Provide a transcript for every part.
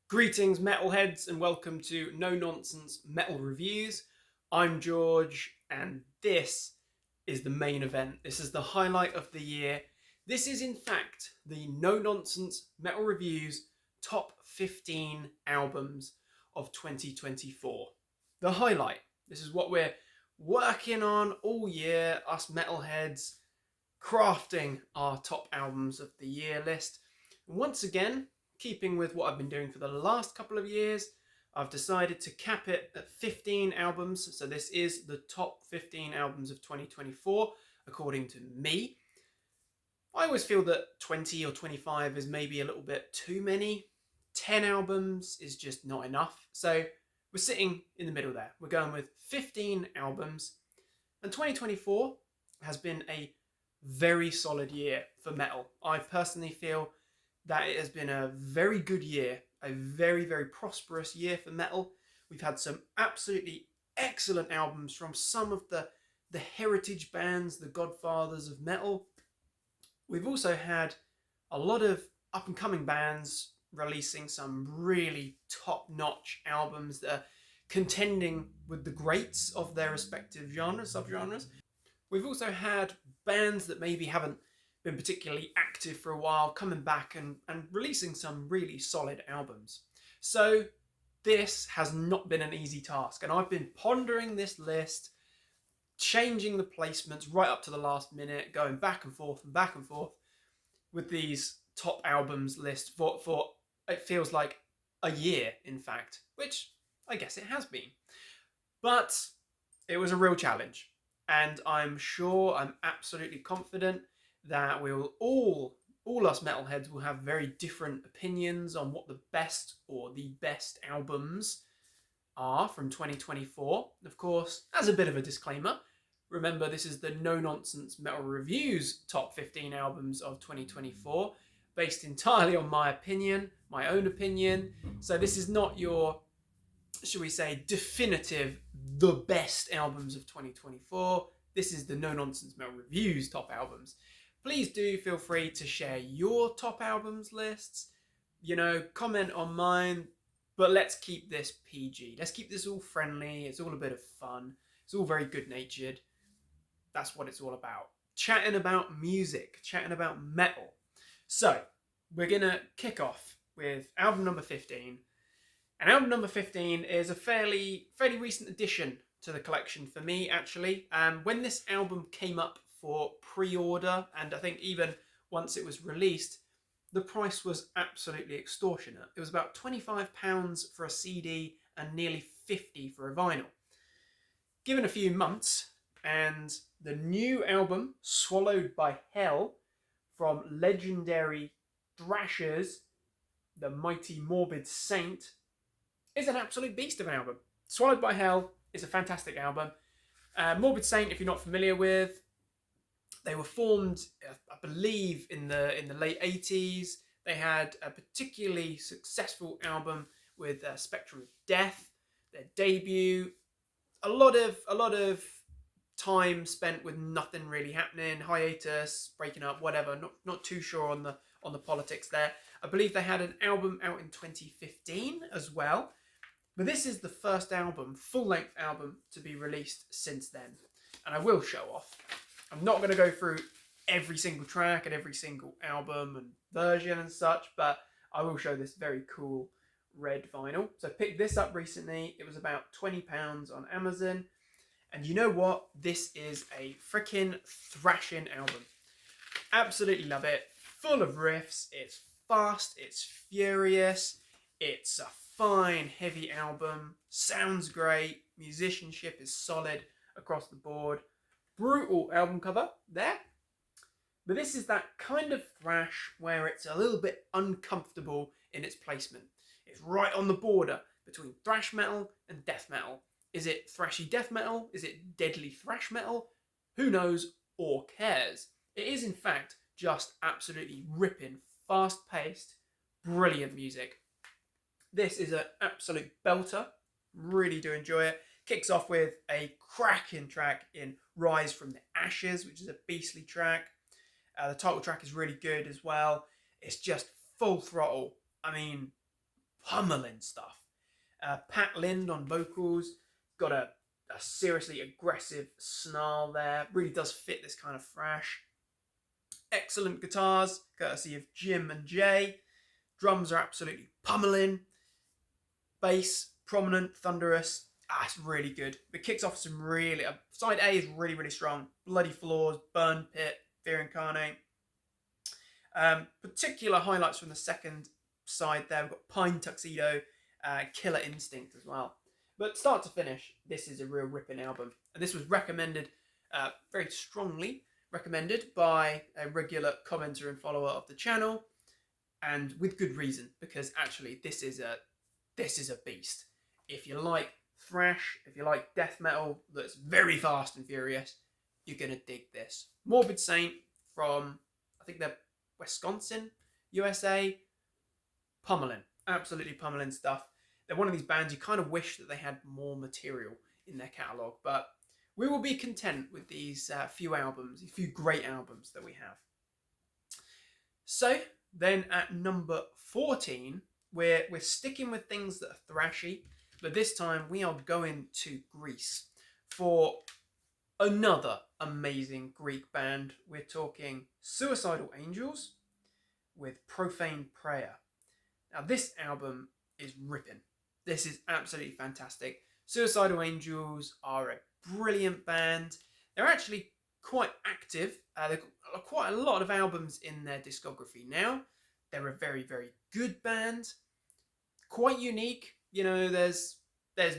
Greetings, Metalheads, and welcome to No Nonsense Metal Reviews. I'm George, and this is the main event. This is the highlight of the year. This is, in fact, the No Nonsense Metal Reviews top 15 albums of 2024. The highlight. This is what we're working on all year, us Metalheads, crafting our top albums of the year list. Once again, keeping with what I've been doing for the last couple of years, I've decided to cap it at 15 albums. So this is the top 15 albums of 2024, according to me. I always feel that 20 or 25 is maybe a little bit too many. 10 albums is just not enough. So we're sitting in the middle there. We're going with 15 albums. And 2024 has been a very solid year for metal. I personally feel that it has been a very good year, a very, very prosperous year for metal. We've had some absolutely excellent albums from some of the heritage bands, the godfathers of metal. We've also had a lot of up-and-coming bands releasing some really top-notch albums that are contending with the greats of their respective genres, subgenres. We've also had bands that maybe haven't been particularly active for a while, coming back and releasing some really solid albums. So this has not been an easy task, and I've been pondering this list, changing the placements right up to the last minute, going back and forth with these top albums list for it feels like a year, in fact, which I guess it has been. But it was a real challenge, and I'm absolutely confident that we will all us metalheads will have very different opinions on what the best or the best albums are from 2024. Of course, as a bit of a disclaimer, remember this is the No Nonsense Metal Reviews top 15 albums of 2024, based entirely on my opinion, my own opinion. So this is not your, should we say, definitive, the best albums of 2024. This is the No Nonsense Metal Reviews top albums. Please do feel free to share your top albums lists, comment on mine, but let's keep this PG. Let's keep this all friendly. It's all a bit of fun. It's all very good-natured. That's what it's all about. Chatting about music, chatting about metal. So, we're going to kick off with album number 15. And album number 15 is a fairly recent addition to the collection for me, actually. When this album came up for pre-order, and I think even once it was released, the price was absolutely extortionate. It was about £25 for a CD and nearly 50 for a vinyl. Given a few months, and the new album, Swallowed by Hell, from legendary thrashers, the mighty Morbid Saint, is an absolute beast of an album. Swallowed by Hell is a fantastic album. Morbid Saint, if you're not familiar with, they were formed, I believe, in the late 80s. They had a particularly successful album with Spectral Wound, their debut. A lot of time spent with nothing really happening, hiatus, breaking up, whatever. Not too sure on the politics there. I believe they had an album out in 2015 as well. But this is the first album, full-length album, to be released since then. And I will show off. I'm not going to go through every single track and every single album and version and such, but I will show this very cool red vinyl. So I picked this up recently. It was about £20 on Amazon. And you know what? This is a freaking thrashing album. Absolutely love it. Full of riffs. It's fast. It's furious. It's a fine, heavy album. Sounds great. Musicianship is solid across the board. Brutal album cover there. But this is that kind of thrash where it's a little bit uncomfortable in its placement. It's right on the border between thrash metal and death metal. Is it thrashy death metal? Is it deadly thrash metal? Who knows or cares? It is in fact just absolutely ripping, fast-paced, brilliant music. This is an absolute belter. Really do enjoy it. Kicks off with a cracking track in Rise from the Ashes, which is a beastly track. The title track is really good as well. It's just full throttle. I mean, pummeling stuff. Pat Lind on vocals, got a seriously aggressive snarl there. Really does fit this kind of thrash. Excellent guitars, courtesy of Jim and Jay. Drums are absolutely pummeling. Bass, prominent, thunderous. It's really good. It kicks off some really... side A is really, really strong. Bloody Floors, Burn Pit, Fear Incarnate. Particular highlights from the second side there. We've got Pine Tuxedo, Killer Instinct as well. But start to finish, this is a real ripping album. And this was recommended, very strongly recommended by a regular commenter and follower of the channel. And with good reason, because actually this is a beast. If you like thrash, if you like death metal that's very fast and furious, you're going to dig this. Morbid Saint from, I think they're Wisconsin, USA. Pummeling. Absolutely pummeling stuff. They're one of these bands you kind of wish that they had more material in their catalogue, but we will be content with these few great albums that we have. So, then at number 14, we're sticking with things that are thrashy, but this time we are going to Greece for another amazing Greek band. We're talking Suicidal Angels with Profane Prayer. Now this album is ripping. This is absolutely fantastic. Suicidal Angels are a brilliant band. They're actually quite active. They've got quite a lot of albums in their discography now. They're a very, very good band. Quite unique. You know, there's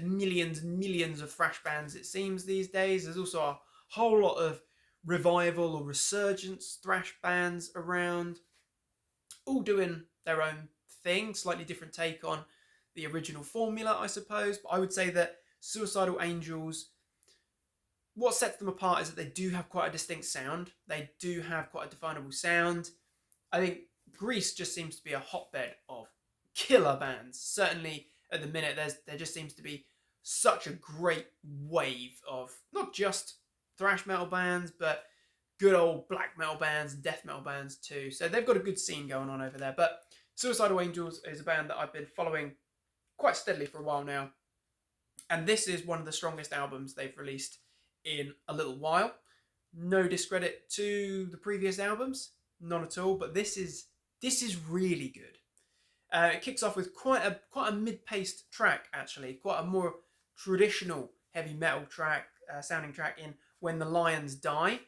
millions and millions of thrash bands, it seems, these days. There's also a whole lot of revival or resurgence thrash bands around, all doing their own thing, slightly different take on the original formula, I suppose. But I would say that Suicidal Angels, what sets them apart is that they do have quite a distinct sound. They do have quite a definable sound. I think Greece just seems to be a hotbed of killer bands. Certainly at the minute, there just seems to be such a great wave of not just thrash metal bands, but good old black metal bands and death metal bands too. So they've got a good scene going on over there. But Suicidal Angels is a band that I've been following quite steadily for a while now. And this is one of the strongest albums they've released in a little while. No discredit to the previous albums, none at all. But this is really good. It kicks off with quite a mid-paced track, actually, quite a more traditional heavy metal track, sounding track in When the Lions Die.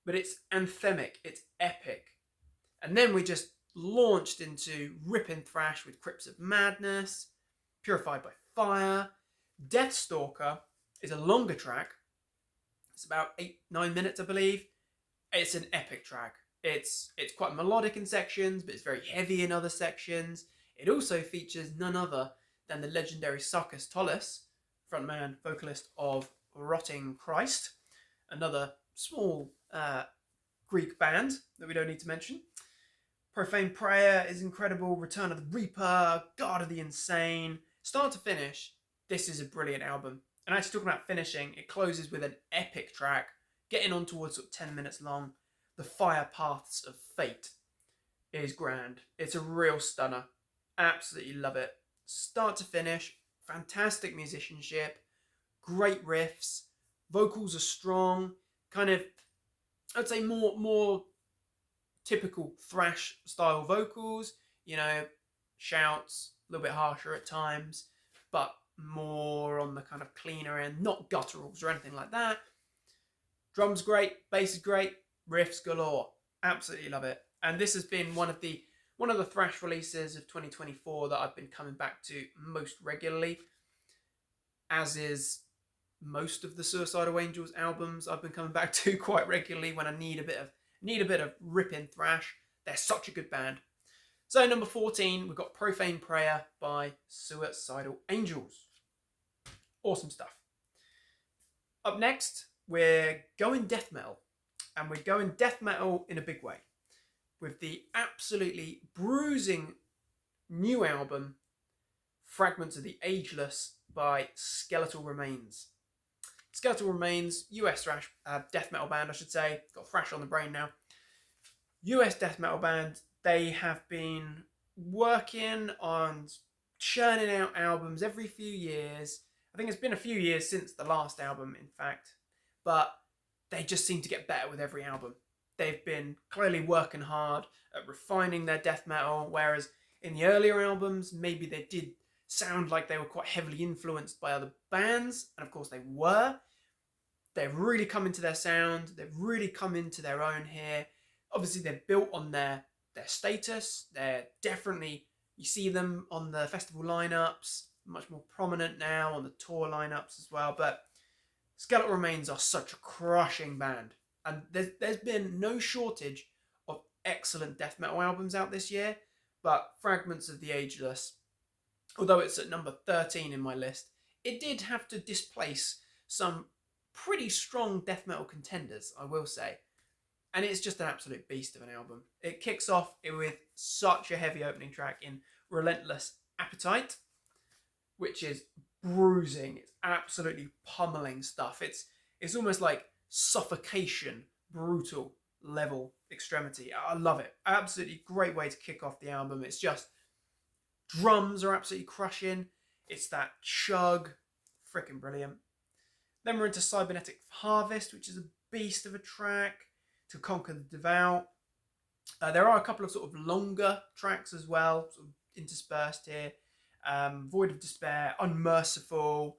But it's anthemic, it's epic. And then we just launched into ripping thrash with Crypts of Madness, Purified by Fire. Deathstalker is a longer track. It's about 8-9 minutes, I believe. It's an epic track. It's quite melodic in sections, but it's very heavy in other sections. It also features none other than the legendary Sarkis Tollis, frontman, vocalist of Rotting Christ, another small Greek band that we don't need to mention. Profane Prayer is incredible. Return of the Reaper, God of the Insane. Start to finish, this is a brilliant album. And actually talking about finishing, it closes with an epic track, getting on towards sort of 10 minutes long. The Fire Paths of Fate is grand. It's a real stunner. Absolutely love it. Start to finish, fantastic musicianship, great riffs, vocals are strong, kind of, I'd say more typical thrash style vocals, you know, shouts, a little bit harsher at times, but more on the kind of cleaner end, not gutturals or anything like that. Drums great, bass is great, riffs galore. Absolutely love it. And this has been one of the thrash releases of 2024 that I've been coming back to most regularly, as is most of the Suicidal Angels albums I've been coming back to quite regularly when I need a bit of ripping thrash. They're such a good band. So number 14, we've got Profane Prayer by Suicidal Angels. Awesome stuff. Up next, we're going death metal. And we're going death metal in a big way, with the absolutely bruising new album, Fragments of the Ageless by Skeletal Remains. Skeletal Remains, US thrash, death metal band, I should say. Got thrash on the brain now. US death metal band. They have been working on churning out albums every few years. I think it's been a few years since the last album, in fact, but they just seem to get better with every album. They've been clearly working hard at refining their death metal, whereas in the earlier albums, maybe they did sound like they were quite heavily influenced by other bands, and of course they were. They've really come into their sound, they've really come into their own here. Obviously, they're built on their status. They're definitely, you see them on the festival lineups, much more prominent now on the tour lineups as well. But Skeletal Remains are such a crushing band, and there's been no shortage of excellent death metal albums out this year. But Fragments of the Ageless, although it's at number 13 in my list, it did have to displace some pretty strong death metal contenders, I will say. And it's just an absolute beast of an album. It kicks off with such a heavy opening track in Relentless Appetite, which is bruising. It's absolutely pummeling stuff. It's almost like suffocation, brutal level extremity. I love it. Absolutely great way to kick off the album. It's just drums are absolutely crushing. It's that chug, freaking brilliant. Then we're into Cybernetic Harvest, which is a beast of a track. To Conquer the Devout. There are a couple of sort of longer tracks as well, sort of interspersed here. Void of Despair, Unmerciful,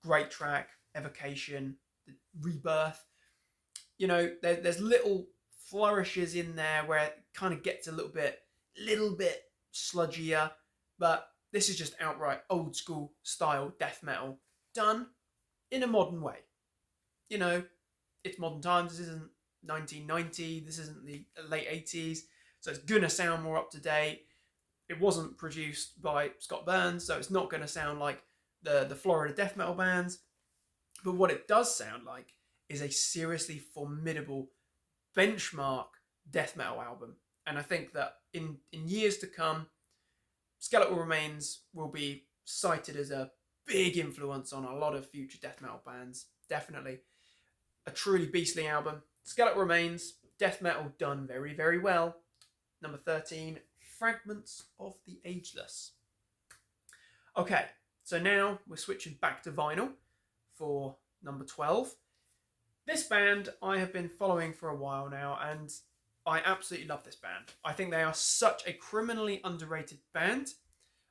great track, Evocation, the Rebirth. You know, there's little flourishes in there where it kind of gets a little bit sludgier, but this is just outright old school style death metal done in a modern way. You know, it's modern times. This isn't 1990, this isn't the late 80s, so it's gonna sound more up to date. It wasn't produced by Scott Burns, so it's not gonna sound like the Florida death metal bands, but what it does sound like is a seriously formidable benchmark death metal album. And I think that in years to come, Skeletal Remains will be cited as a big influence on a lot of future death metal bands. Definitely a truly beastly album. Skeletal Remains, death metal done very, very well. Number 13, Fragments of the Ageless. Okay, so now we're switching back to vinyl for number 12. This band I have been following for a while now, and I absolutely love this band. I think they are such a criminally underrated band.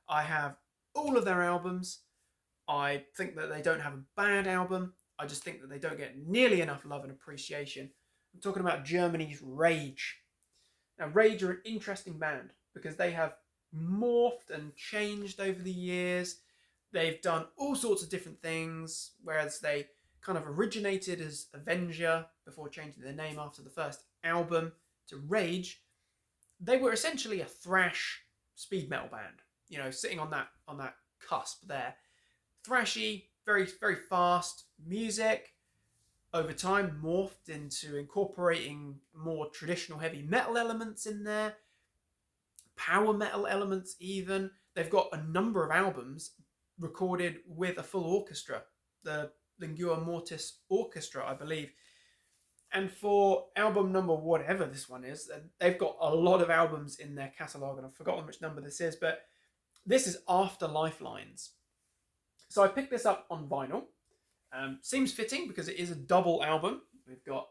I have all of their albums. I think that they don't have a bad album. I just think that they don't get nearly enough love and appreciation. I'm talking about Germany's Rage. Now, Rage are an interesting band because they have morphed and changed over the years. They've done all sorts of different things, whereas they kind of originated as Avenger before changing their name after the first album to Rage. They were essentially a thrash speed metal band, you know, sitting on that cusp there. Thrashy, very, very fast music. Over time morphed into incorporating more traditional heavy metal elements in there, power metal elements even. They've got a number of albums recorded with a full orchestra, the Lingua Mortis Orchestra, I believe. And for album number whatever this one is, they've got a lot of albums in their catalogue, and I've forgotten which number this is, but this is After Lifelines. So I picked this up on vinyl. Seems fitting because it is a double album. We've got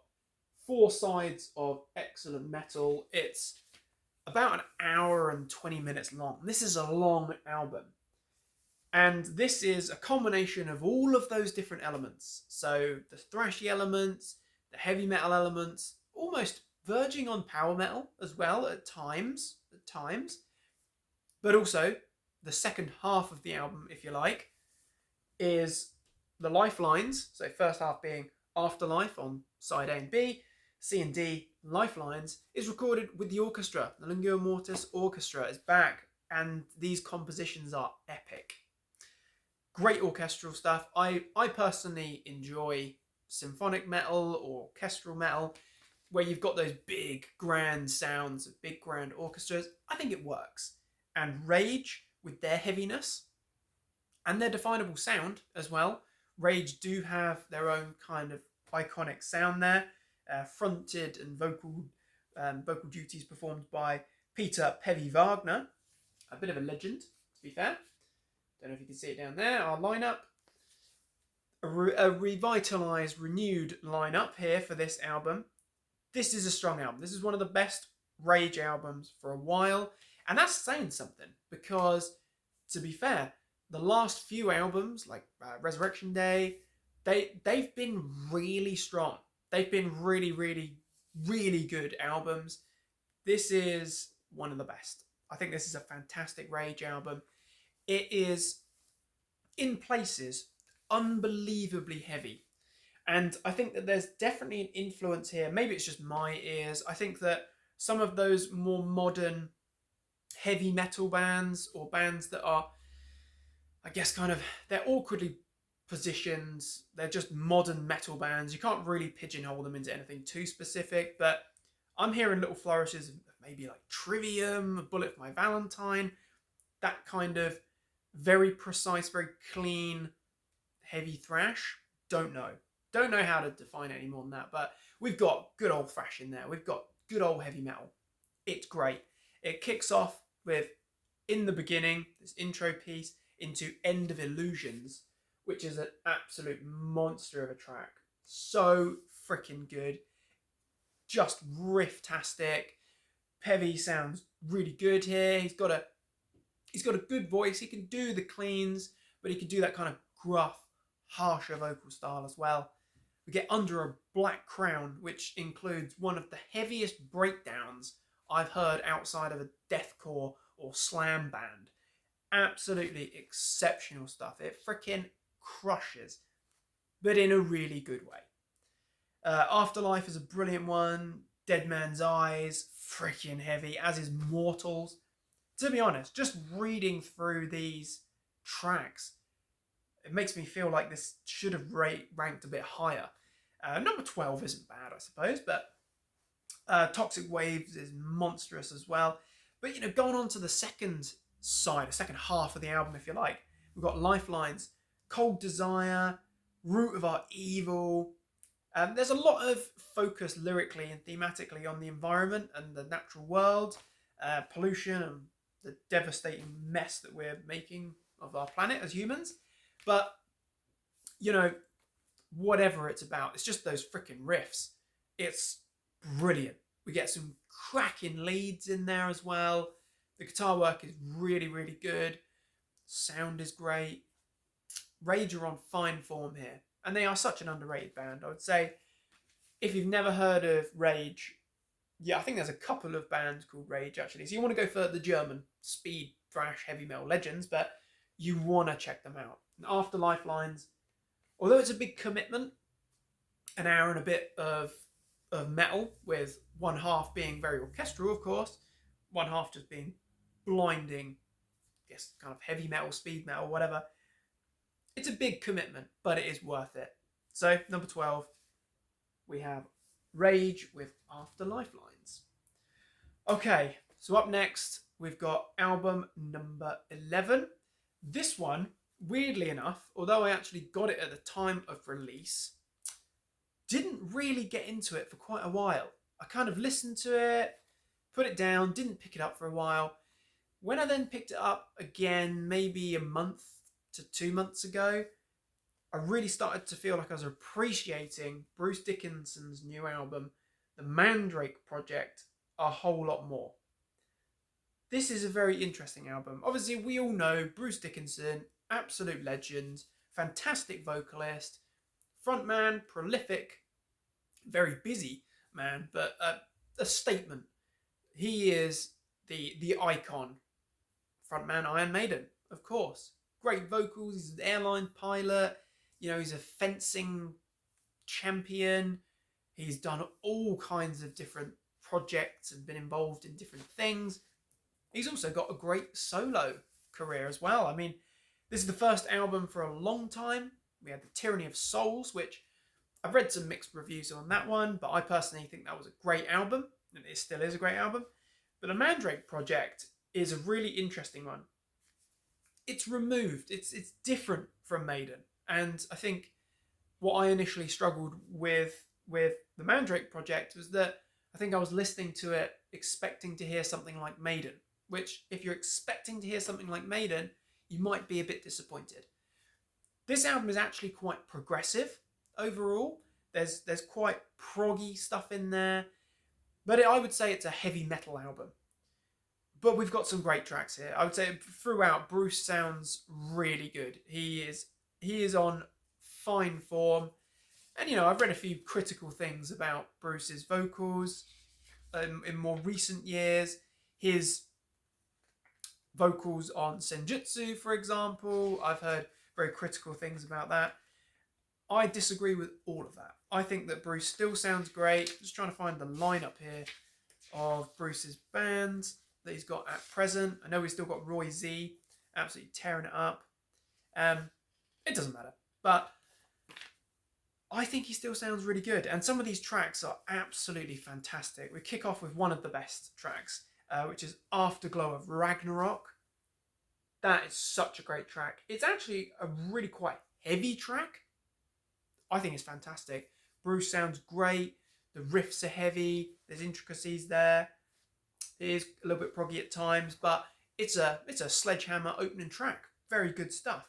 4 sides of excellent metal. It's about an hour and 20 minutes long. This is a long album. And this is a combination of all of those different elements. So the thrashy elements, the heavy metal elements, almost verging on power metal as well at times. But also the second half of the album, if you like, is the lifelines. So first half being Afterlife on side A and B, C and D, Lifelines, is recorded with the orchestra. The Lingua Mortis Orchestra is back, and these compositions are epic. Great orchestral stuff. I personally enjoy symphonic metal or orchestral metal, where you've got those big, grand sounds of big, grand orchestras. I think it works. And Rage, with their heaviness and their definable sound as well, Rage do have their own kind of iconic sound there, fronted and vocal duties performed by Peter Pevy Wagner, a bit of a legend, to be fair. Don't know if you can see it down there. Our lineup. A revitalized, renewed lineup here for this album. This is a strong album. This is one of the best Rage albums for a while. And that's saying something because, to be fair, the last few albums, like Resurrection Day, they've been really strong. They've been really, really, really good albums. This is one of the best. I think this is a fantastic Rage album. It is, in places, unbelievably heavy. And I think that there's definitely an influence here. Maybe it's just my ears. I think that some of those more modern heavy metal bands, or bands that are, I guess, kind of, they're awkwardly positioned. They're just modern metal bands. You can't really pigeonhole them into anything too specific, but I'm hearing little flourishes of maybe like Trivium, A Bullet for My Valentine, that kind of very precise, very clean, heavy thrash. Don't know how to define it any more than that, but we've got good old thrash in there. We've got good old heavy metal. It's great. It kicks off with, in the beginning, this intro piece into End of Illusions, which is an absolute monster of a track. So freaking good. Just riff-tastic. Pevy sounds really good here. He's got a good voice. He can do the cleans, but he can do that kind of gruff, harsher vocal style as well. We get Under a Black Crown, which includes one of the heaviest breakdowns I've heard outside of a deathcore or slam band. Absolutely exceptional stuff. It freaking crushes, but in a really good way. Afterlife is a brilliant one. Dead Man's Eyes, freaking heavy, as is Mortals. To be honest, just reading through these tracks, it makes me feel like this should have ranked a bit higher. Number 12 isn't bad, I suppose, but Toxic Waves is monstrous as well. But, you know, going on to the second side, the second half of the album, if you like, we've got Lifelines, Cold Desire, Root of Our Evil. There's a lot of focus lyrically and thematically on the environment and the natural world, pollution and the devastating mess that we're making of our planet as humans. But, you know, whatever it's about, it's just those freaking riffs. It's brilliant. We get some cracking leads in there as well. The guitar work is really, really good. Sound is great. Rage are on fine form here. And they are such an underrated band. I would say, if you've never heard of Rage, yeah, I think there's a couple of bands called Rage, actually. So you want to go for the German speed thrash heavy metal legends, but you want to check them out. And after Lifelines, although it's a big commitment, an hour and a bit of metal, with one half being very orchestral, of course, one half just being blinding, I guess, kind of heavy metal, speed metal, whatever. It's a big commitment, but it is worth it. So, number 12, we have Rage with After Lifelines. Okay, so up next, we've got album number 11. This one, weirdly enough, although I actually got it at the time of release, didn't really get into it for quite a while. I kind of listened to it, put it down, didn't pick it up for a while. When I then picked it up again, maybe a month to 2 months ago, I really started to feel like I was appreciating Bruce Dickinson's new album, The Mandrake Project, a whole lot more. This is a very interesting album. Obviously, we all know Bruce Dickinson, absolute legend, fantastic vocalist, frontman, prolific, very busy man, but a statement. He is the icon. Frontman Iron Maiden, of course. Great vocals, he's an airline pilot, you know, he's a fencing champion. He's done all kinds of different projects and been involved in different things. He's also got a great solo career as well. I mean, this is the first album for a long time. We had The Tyranny of Souls, which I've read some mixed reviews on that one, but I personally think that was a great album, and it still is a great album. But the Mandrake Project is a really interesting one. It's removed. It's different from Maiden. And I think what I initially struggled with the Mandrake Project was that I think I was listening to it expecting to hear something like Maiden, which if you're expecting to hear something like Maiden, you might be a bit disappointed. This album is actually quite progressive overall. There's quite proggy stuff in there, but I would say it's a heavy metal album. But we've got some great tracks here. I would say throughout, Bruce sounds really good. He is on fine form. And, I've read a few critical things about Bruce's vocals in more recent years. His vocals on Senjutsu, for example, I've heard very critical things about that. I disagree with all of that. I think that Bruce still sounds great. Just trying to find the lineup here of Bruce's bands that he's got at present. I know he's still got Roy Z, absolutely tearing it up. It doesn't matter. But I think he still sounds really good. And some of these tracks are absolutely fantastic. We kick off with one of the best tracks, which is Afterglow of Ragnarok. That is such a great track. It's actually a really quite heavy track. I think it's fantastic. Bruce sounds great. The riffs are heavy. There's intricacies there. It is a little bit proggy at times, but it's a sledgehammer opening track. Very good stuff.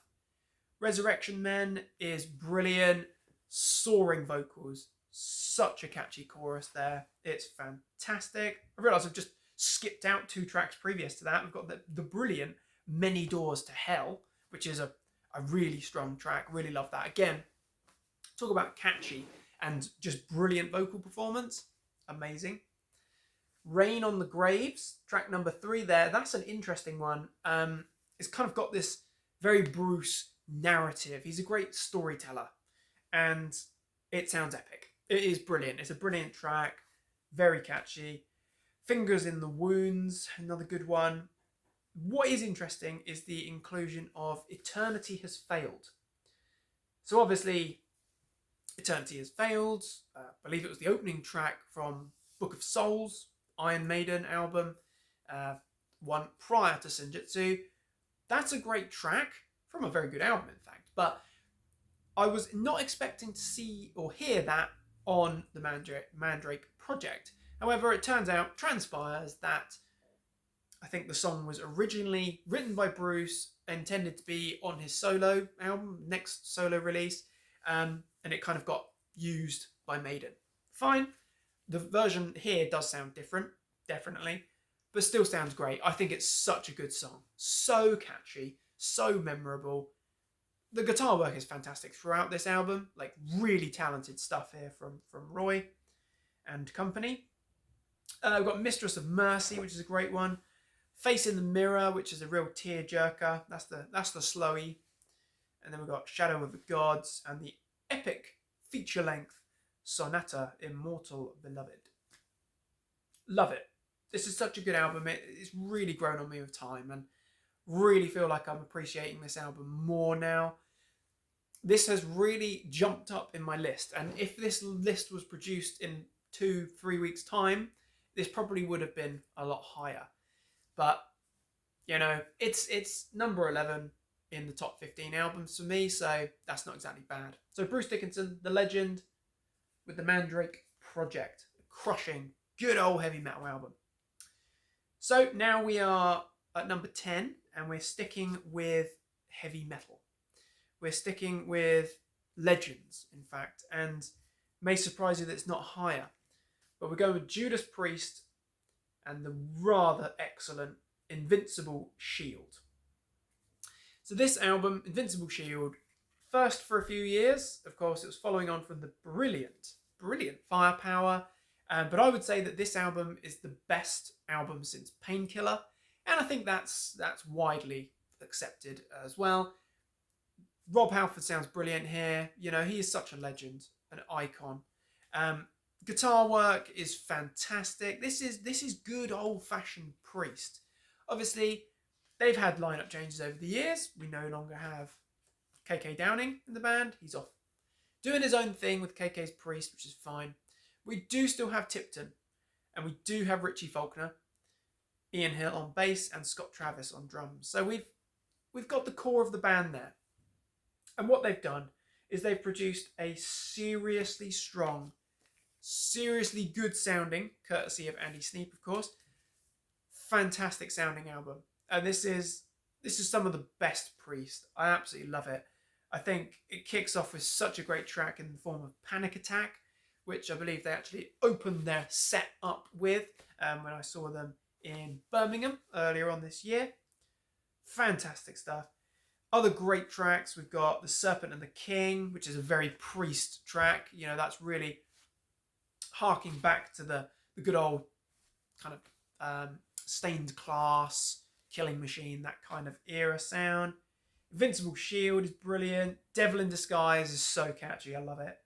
Resurrection Men is brilliant. Soaring vocals. Such a catchy chorus there. It's fantastic. I realise I've just skipped out 2 tracks previous to that. We've got the brilliant Many Doors to Hell, which is a really strong track. Really love that. Again, talk about catchy and just brilliant vocal performance. Amazing. Rain on the Graves, track number 3 there. That's an interesting one. It's kind of got this very Bruce narrative. He's a great storyteller and it sounds epic. It is brilliant. It's a brilliant track. Very catchy. Fingers in the Wounds, another good one. What is interesting is the inclusion of Eternity Has Failed. So obviously, Eternity Has Failed. I believe it was the opening track from Book of Souls, Iron Maiden album, one prior to Senjutsu. That's a great track from a very good album, in fact. But I was not expecting to see or hear that on the Mandrake project. However, it transpires that I think the song was originally written by Bruce, intended to be on his solo album, next solo release, and it kind of got used by Maiden. Fine. The version here does sound different, definitely, but still sounds great. I think it's such a good song. So catchy, so memorable. The guitar work is fantastic throughout this album. Like, really talented stuff here from Roy and company. We've got Mistress of Mercy, which is a great one. Face in the Mirror, which is a real tearjerker. That's the slowy. And then we've got Shadow of the Gods and the epic feature-length Sonata Immortal Beloved. Love it. This is such a good album. It's really grown on me with time and really feel like I'm appreciating this album more now. This has really jumped up in my list. And if this list was produced in 2-3 weeks' time, this probably would have been a lot higher. But, it's number 11 in the top 15 albums for me, so that's not exactly bad. So Bruce Dickinson, the legend, with the Mandrake Project, a crushing, good old heavy metal album. So now we are at number 10, and we're sticking with heavy metal. We're sticking with legends, in fact, and may surprise you that it's not higher. But we're going with Judas Priest and the rather excellent Invincible Shield. So this album, Invincible Shield, first for a few years. Of course, it was following on from the brilliant Firepower. But I would say that this album is the best album since Painkiller. And I think that's widely accepted as well. Rob Halford sounds brilliant here. He is such a legend, an icon. Guitar work is fantastic. This is good old-fashioned Priest. Obviously, they've had lineup changes over the years. We no longer have KK Downing in the band. He's off doing his own thing with KK's Priest, which is fine. We do still have Tipton, and we do have Richie Faulkner, Ian Hill on bass, and Scott Travis on drums. So we've got the core of the band there. And what they've done is they've produced a seriously strong, seriously good sounding, courtesy of Andy Sneap, of course, fantastic sounding album. And this is This is some of the best Priest. I absolutely love it. I think it kicks off with such a great track in the form of Panic Attack, which I believe they actually opened their set up with when I saw them in Birmingham earlier on this year. Fantastic stuff. Other great tracks, we've got The Serpent and the King, which is a very Priest track. You know, that's really harking back to the good old kind of Stained Class, Killing Machine, that kind of era sound. Invincible Shield is brilliant. Devil in Disguise is so catchy, I love it.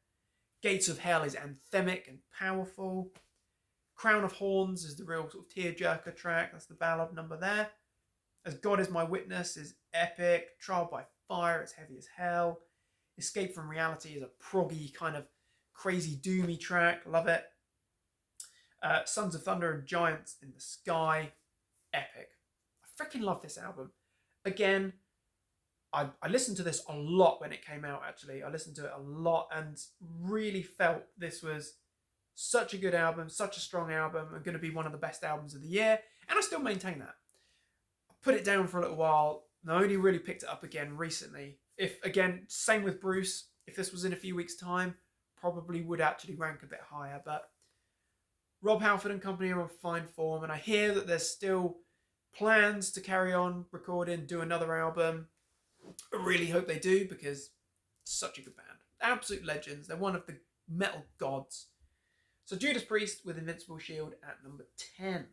Gates of Hell is anthemic and powerful. Crown of Horns is the real sort of tearjerker track. That's the ballad number there. As God Is My Witness is epic. Trial by Fire, it's heavy as hell. Escape from Reality is a proggy kind of crazy doomy track. Love it. Sons of Thunder and Giants in the Sky, epic. I freaking love this album. Again, I listened to this a lot when it came out, actually. I listened to it a lot and really felt this was such a good album, such a strong album, and going to be one of the best albums of the year. And I still maintain that. I put it down for a little while, and I only really picked it up again recently. Again, same with Bruce. If this was in a few weeks' time, probably would actually rank a bit higher. But Rob Halford and company are on fine form, and I hear that there's still plans to carry on recording, do another album. I really hope they do, because it's such a good band. Absolute legends. They're one of the metal gods. So Judas Priest with Invincible Shield at number 10.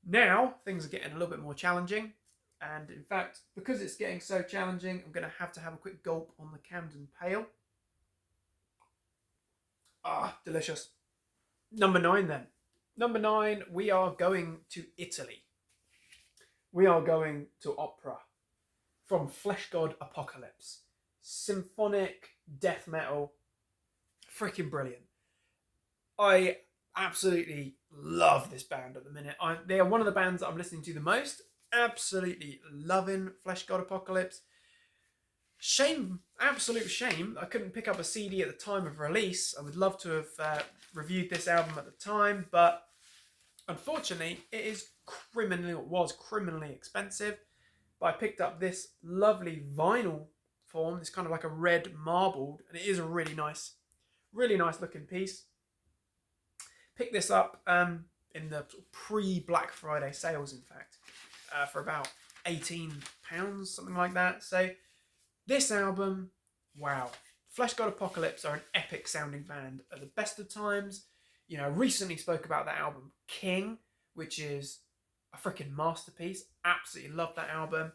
Now, things are getting a little bit more challenging. And in fact, because it's getting so challenging, I'm going to have a quick gulp on the Camden Pale. Ah, delicious. Number 9 then. Number 9, we are going to Italy. We are going to opera. From Fleshgod Apocalypse. Symphonic death metal. Freaking brilliant. I absolutely love this band at the minute. They are one of the bands that I'm listening to the most. Absolutely loving Fleshgod Apocalypse. Shame, absolute shame, I couldn't pick up a CD at the time of release. I would love to have reviewed this album at the time, but unfortunately, it was criminally expensive. But I picked up this lovely vinyl form. It's kind of like a red marbled, and it is a really nice looking piece. Picked this up in the pre-Black Friday sales, in fact, for about £18, something like that. So this album, wow. Fleshgod Apocalypse are an epic sounding band at the best of times. You know, I recently spoke about that album, King, which is a freaking masterpiece. Absolutely love that album.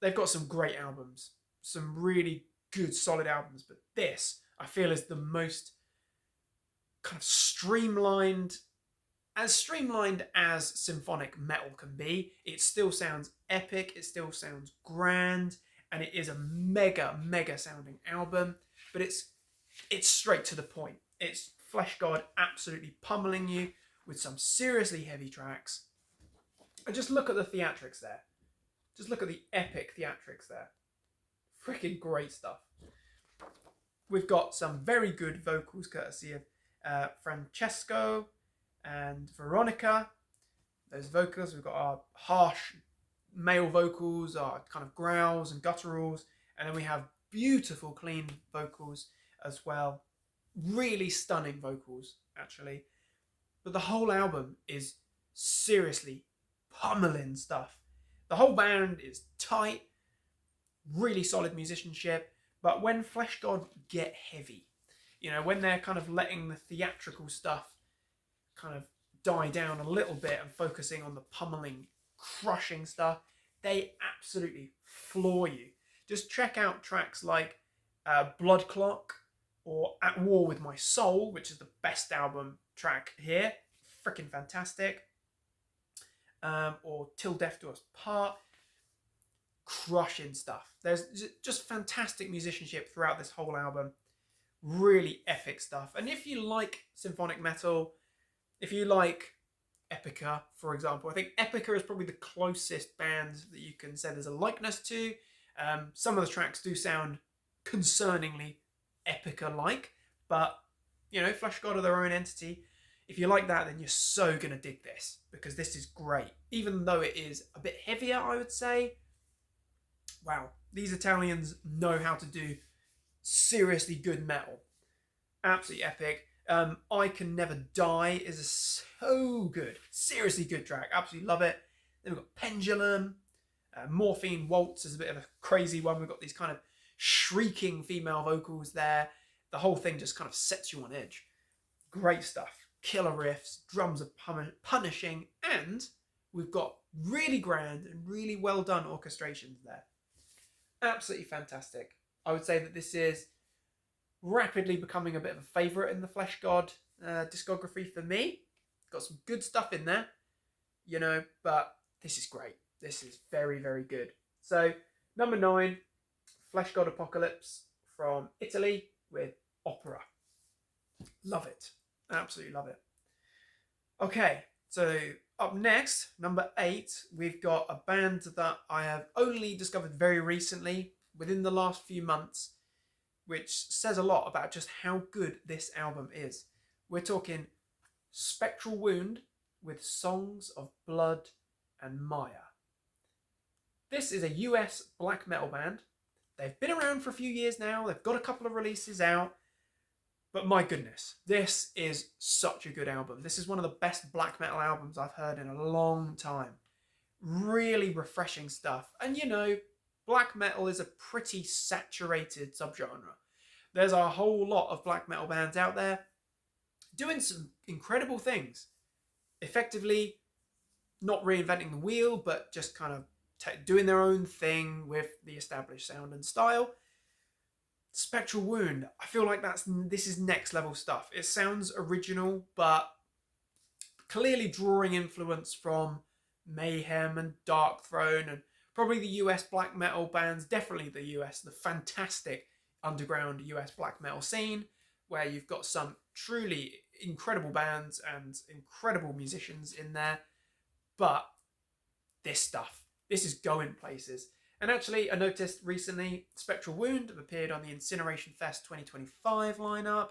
They've got some great albums, some really good solid albums, but this I feel is the most kind of streamlined as symphonic metal can be. It still sounds epic, it still sounds grand, and it is a mega sounding album, but it's straight to the point. It's Fleshgod absolutely pummeling you with some seriously heavy tracks. And just look at the theatrics there. Just look at the epic theatrics there. Freaking great stuff. We've got some very good vocals courtesy of Francesco and Veronica. Those vocals, we've got our harsh male vocals, our kind of growls and gutturals, and then we have beautiful clean vocals as well. Really stunning vocals, actually. But the whole album is seriously pummeling stuff. The whole band is tight, really solid musicianship, but when Fleshgod get heavy, you know, when they're kind of letting the theatrical stuff kind of die down a little bit and focusing on the pummeling, crushing stuff, they absolutely floor you. Just check out tracks like Blood Clock or At War With My Soul, which is the best album track here. Freaking fantastic. Or Till Death Do Us Part. Crushing stuff. There's just fantastic musicianship throughout this whole album. Really epic stuff. And if you like symphonic metal, if you like Epica, for example, I think Epica is probably the closest band that you can say there's a likeness to. Some of the tracks do sound concerningly Epica-like, but, you know, Fleshgod are their own entity. If you like that, then you're so going to dig this, because this is great. Even though it is a bit heavier, I would say. Wow, these Italians know how to do seriously good metal. Absolutely epic. I Can Never Die is so good. Seriously good track. Absolutely love it. Then we've got Pendulum. Morphine Waltz is a bit of a crazy one. We've got these kind of shrieking female vocals there. The whole thing just kind of sets you on edge. Great stuff. Killer riffs. Drums are punishing. And we've got really grand and really well done orchestrations there. Absolutely fantastic. I would say that this is rapidly becoming a bit of a favourite in the Fleshgod discography for me. Got some good stuff in there, you know, but this is great. This is very, very good. So, number 9, Fleshgod Apocalypse from Italy with Opera. Love it. Absolutely love it. Okay, so up next, number 8, we've got a band that I have only discovered very recently, within the last few months, which says a lot about just how good this album is. We're talking Spectral Wound with Songs of Blood and Mire. This is a US black metal band. They've been around for a few years now. They've got a couple of releases out. But my goodness, this is such a good album. This is one of the best black metal albums I've heard in a long time. Really refreshing stuff. And you know, black metal is a pretty saturated subgenre. There's a whole lot of black metal bands out there doing some incredible things. Effectively, not reinventing the wheel, but just kind of doing their own thing with the established sound and style. Spectral Wound, I feel like this is next level stuff. It sounds original, but clearly drawing influence from Mayhem and Dark Throne and probably the US black metal bands, definitely the fantastic underground US black metal scene, where you've got some truly incredible bands and incredible musicians in there. But this is going places. And actually, I noticed recently Spectral Wound have appeared on the Incineration Fest 2025 lineup.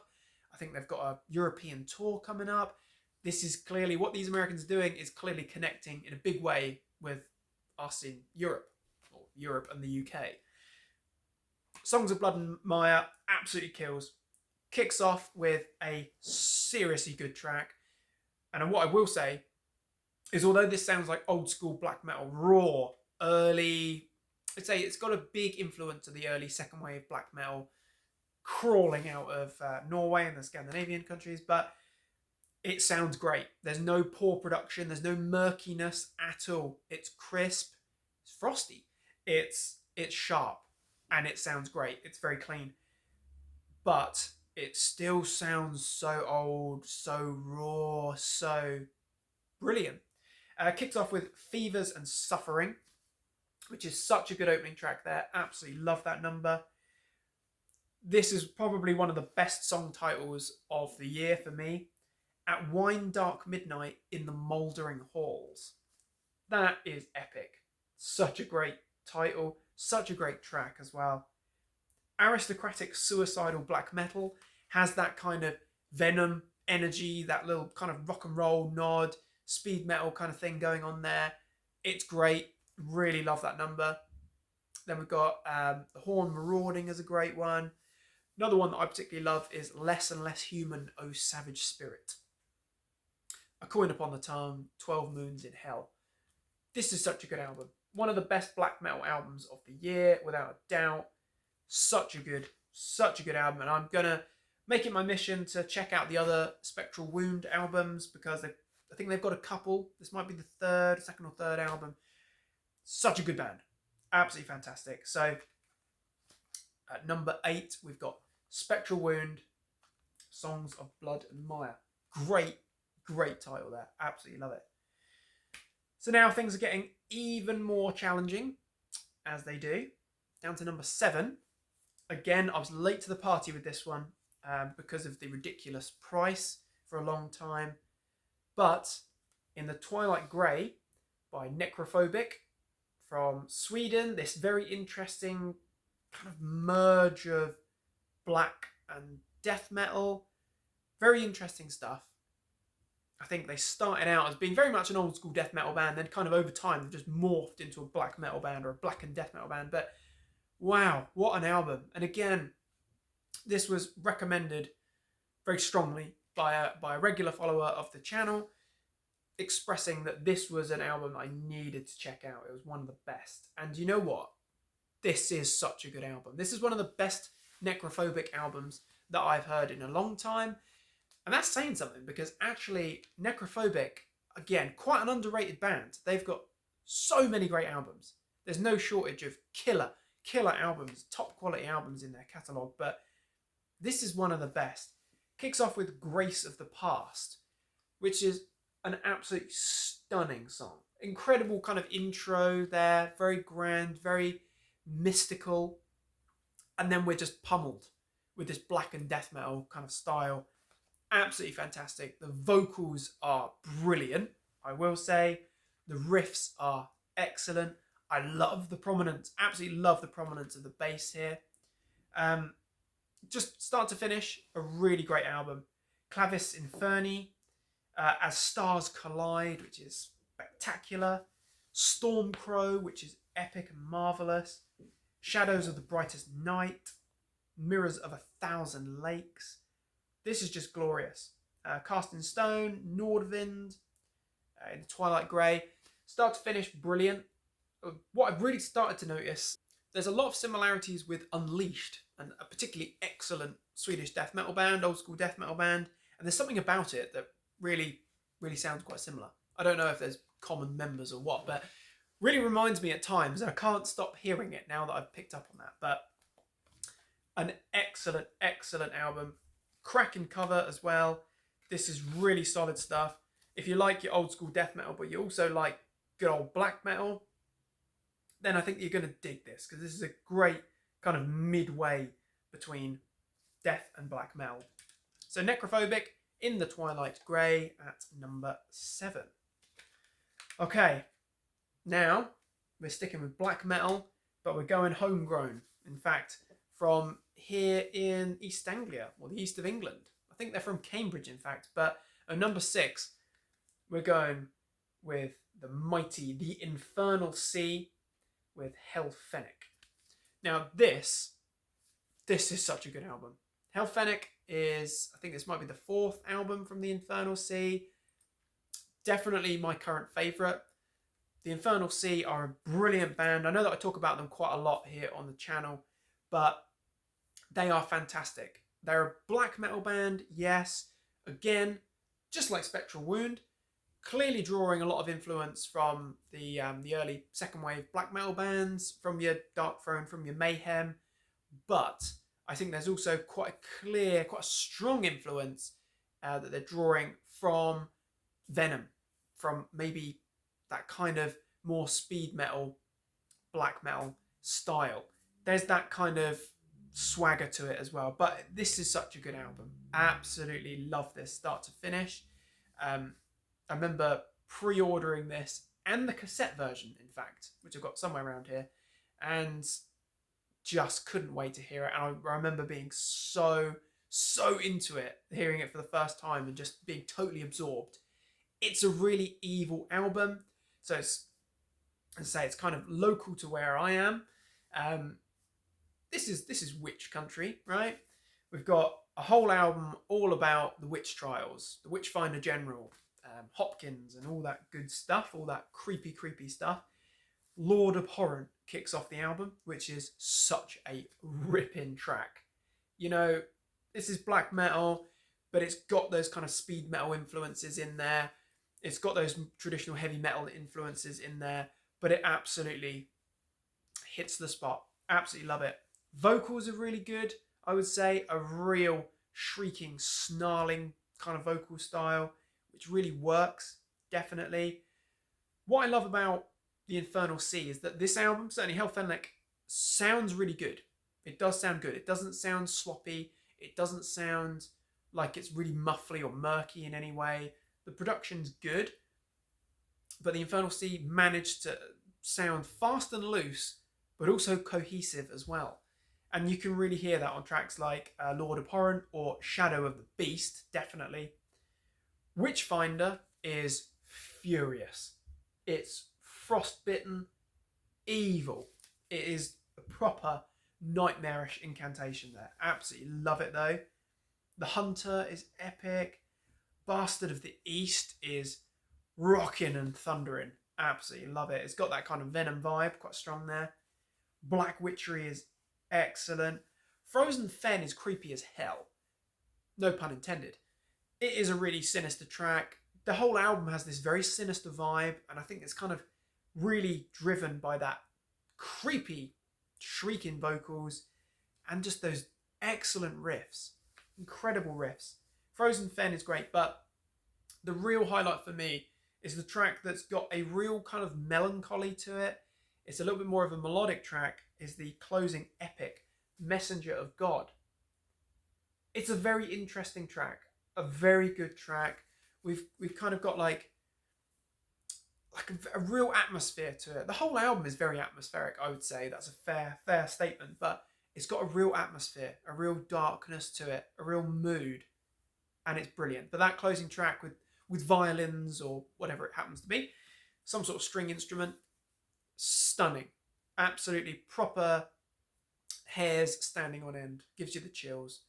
I think they've got a European tour coming up. This is clearly what these Americans are doing, is clearly connecting in a big way with us in Europe, or Europe and the UK. Songs of Blood and Mire absolutely kills. Kicks off with a seriously good track. And what I will say is, although this sounds like old school black metal, raw, early, I'd say it's got a big influence of the early second wave black metal crawling out of Norway and the Scandinavian countries, but it sounds great. There's no poor production, there's no murkiness at all. It's crisp, it's frosty, it's sharp, and it sounds great. It's very clean, but it still sounds so old, so raw, so brilliant. Kicks off with Fevers and Suffering, which is such a good opening track there. Absolutely love that number. This is probably one of the best song titles of the year for me. At Wine Dark Midnight in the Mouldering Halls. That is epic. Such a great title. Such a great track as well. Aristocratic Suicidal black metal has that kind of Venom energy, that little kind of rock and roll nod, speed metal kind of thing going on there. It's great. Really love that number. Then we've got The Horn Marauding is a great one. Another one that I particularly love is Less and Less Human, O Savage Spirit. A Coin Upon the Tongue, 12 Moons in Hell. This is such a good album. One of the best black metal albums of the year, without a doubt. Such a good album. And I'm going to make it my mission to check out the other Spectral Wound albums, because I think they've got a couple. This might be the second or third album. Such a good band. Absolutely fantastic. So, at number 8, we've got Spectral Wound, Songs of Blood and Mire. Great title there. Absolutely love it. So now things are getting even more challenging, as they do. Down to number 7. Again, I was late to the party with this one because of the ridiculous price for a long time. But In the Twilight Grey by Necrophobic from Sweden, this very interesting kind of merge of black and death metal. Very interesting stuff. I think they started out as being very much an old school death metal band, then kind of over time they've just morphed into a black metal band or a black and death metal band. But wow, what an album. And again, this was recommended very strongly by a regular follower of the channel, expressing that this was an album I needed to check out. It was one of the best. And you know what? This is such a good album. This is one of the best Necrophobic albums that I've heard in a long time. And that's saying something, because actually Necrophobic, again, quite an underrated band. They've got so many great albums. There's no shortage of killer albums, top quality albums in their catalogue, but this is one of the best. Kicks off with Grace of the Past, which is an absolutely stunning song. Incredible kind of intro there, very grand, very mystical. And then we're just pummeled with this black and death metal kind of style. Absolutely fantastic. The vocals are brilliant, I will say. The riffs are excellent. I love the prominence, absolutely love the prominence of the bass here. Just start to finish, a really great album. Clavis Inferni, As Stars Collide, which is spectacular. Stormcrow, which is epic and marvellous. Shadows of the Brightest Night. Mirrors of 1,000 Lakes. This is just glorious. Cast in Stone, Nordvind, in Twilight Grey. Start to finish, brilliant. What I've really started to notice, there's a lot of similarities with Unleashed, and a particularly excellent Swedish death metal band, old school death metal band. And there's something about it that really sounds quite similar. I don't know if there's common members or what, but really reminds me at times, and I can't stop hearing it now that I've picked up on that. But an excellent album. Cracking cover as well. This is really solid stuff. If you like your old school death metal, but you also like good old black metal, then I think you're going to dig this, because this is a great kind of midway between death and black metal. So Necrophobic in the Twilight Grey at number 7. Okay, now we're sticking with black metal, but we're going homegrown. In fact, from here in East Anglia, or the east of England. I think they're from Cambridge, in fact. But at number 6, we're going with the mighty, the Infernal Sea with Hellfenic. Now this is such a good album. Hellfenic is, I think this might be the 4th album from the Infernal Sea. Definitely my current favourite. The Infernal Sea are a brilliant band. I know that I talk about them quite a lot here on the channel, but they are fantastic. They're a black metal band, yes. Again, just like Spectral Wound, clearly drawing a lot of influence from the early second wave black metal bands, from your Dark Throne, from your Mayhem. But I think there's also quite a strong influence that they're drawing from Venom, from maybe that kind of more speed metal, black metal style. There's that kind of swagger to it as well. But this is such a good album. Absolutely love this start to finish. I remember pre-ordering this and the cassette version, in fact, which I've got somewhere around here, and just couldn't wait to hear it. And I remember being so into it, hearing it for the first time and just being totally absorbed. It's a really evil album. So it's, as I say, it's kind of local to where I am. This is witch country, right? We've got a whole album all about the witch trials, the Witchfinder General, Hopkins and all that good stuff, all that creepy stuff. Lord Abhorrent kicks off the album, which is such a ripping track. You know, this is black metal, but it's got those kind of speed metal influences in there. It's got those traditional heavy metal influences in there, but it absolutely hits the spot. Absolutely love it. Vocals are really good, I would say. A real shrieking, snarling kind of vocal style, which really works, definitely. What I love about the Infernal Sea is that this album, certainly Hellfenic, sounds really good. It does sound good. It doesn't sound sloppy. It doesn't sound like it's really muffly or murky in any way. The production's good, but the Infernal Sea managed to sound fast and loose, but also cohesive as well. And you can really hear that on tracks like Lord Abhorrent or Shadow of the Beast, definitely. Witchfinder is furious. It's frostbitten, evil. It is a proper nightmarish incantation there. Absolutely love it though. The Hunter is epic. Bastard of the East is rocking and thundering. Absolutely love it. It's got that kind of Venom vibe, quite strong there. Black Witchery is excellent. Frozen Fen is creepy as hell. No pun intended. It is a really sinister track. The whole album has this very sinister vibe, and I think it's kind of really driven by that creepy, shrieking vocals and just those excellent riffs. Incredible riffs. Frozen Fen is great, but the real highlight for me is the track that's got a real kind of melancholy to it. It's a little bit more of a melodic track, is the closing epic, Messenger of God. It's a very interesting track, a very good track. We've kind of got like a real atmosphere to it. The whole album is very atmospheric, I would say. That's a fair statement, but it's got a real atmosphere, a real darkness to it, a real mood, and it's brilliant. But that closing track with violins or whatever it happens to be, some sort of string instrument, stunning. Absolutely proper hairs standing on end. Gives you the chills.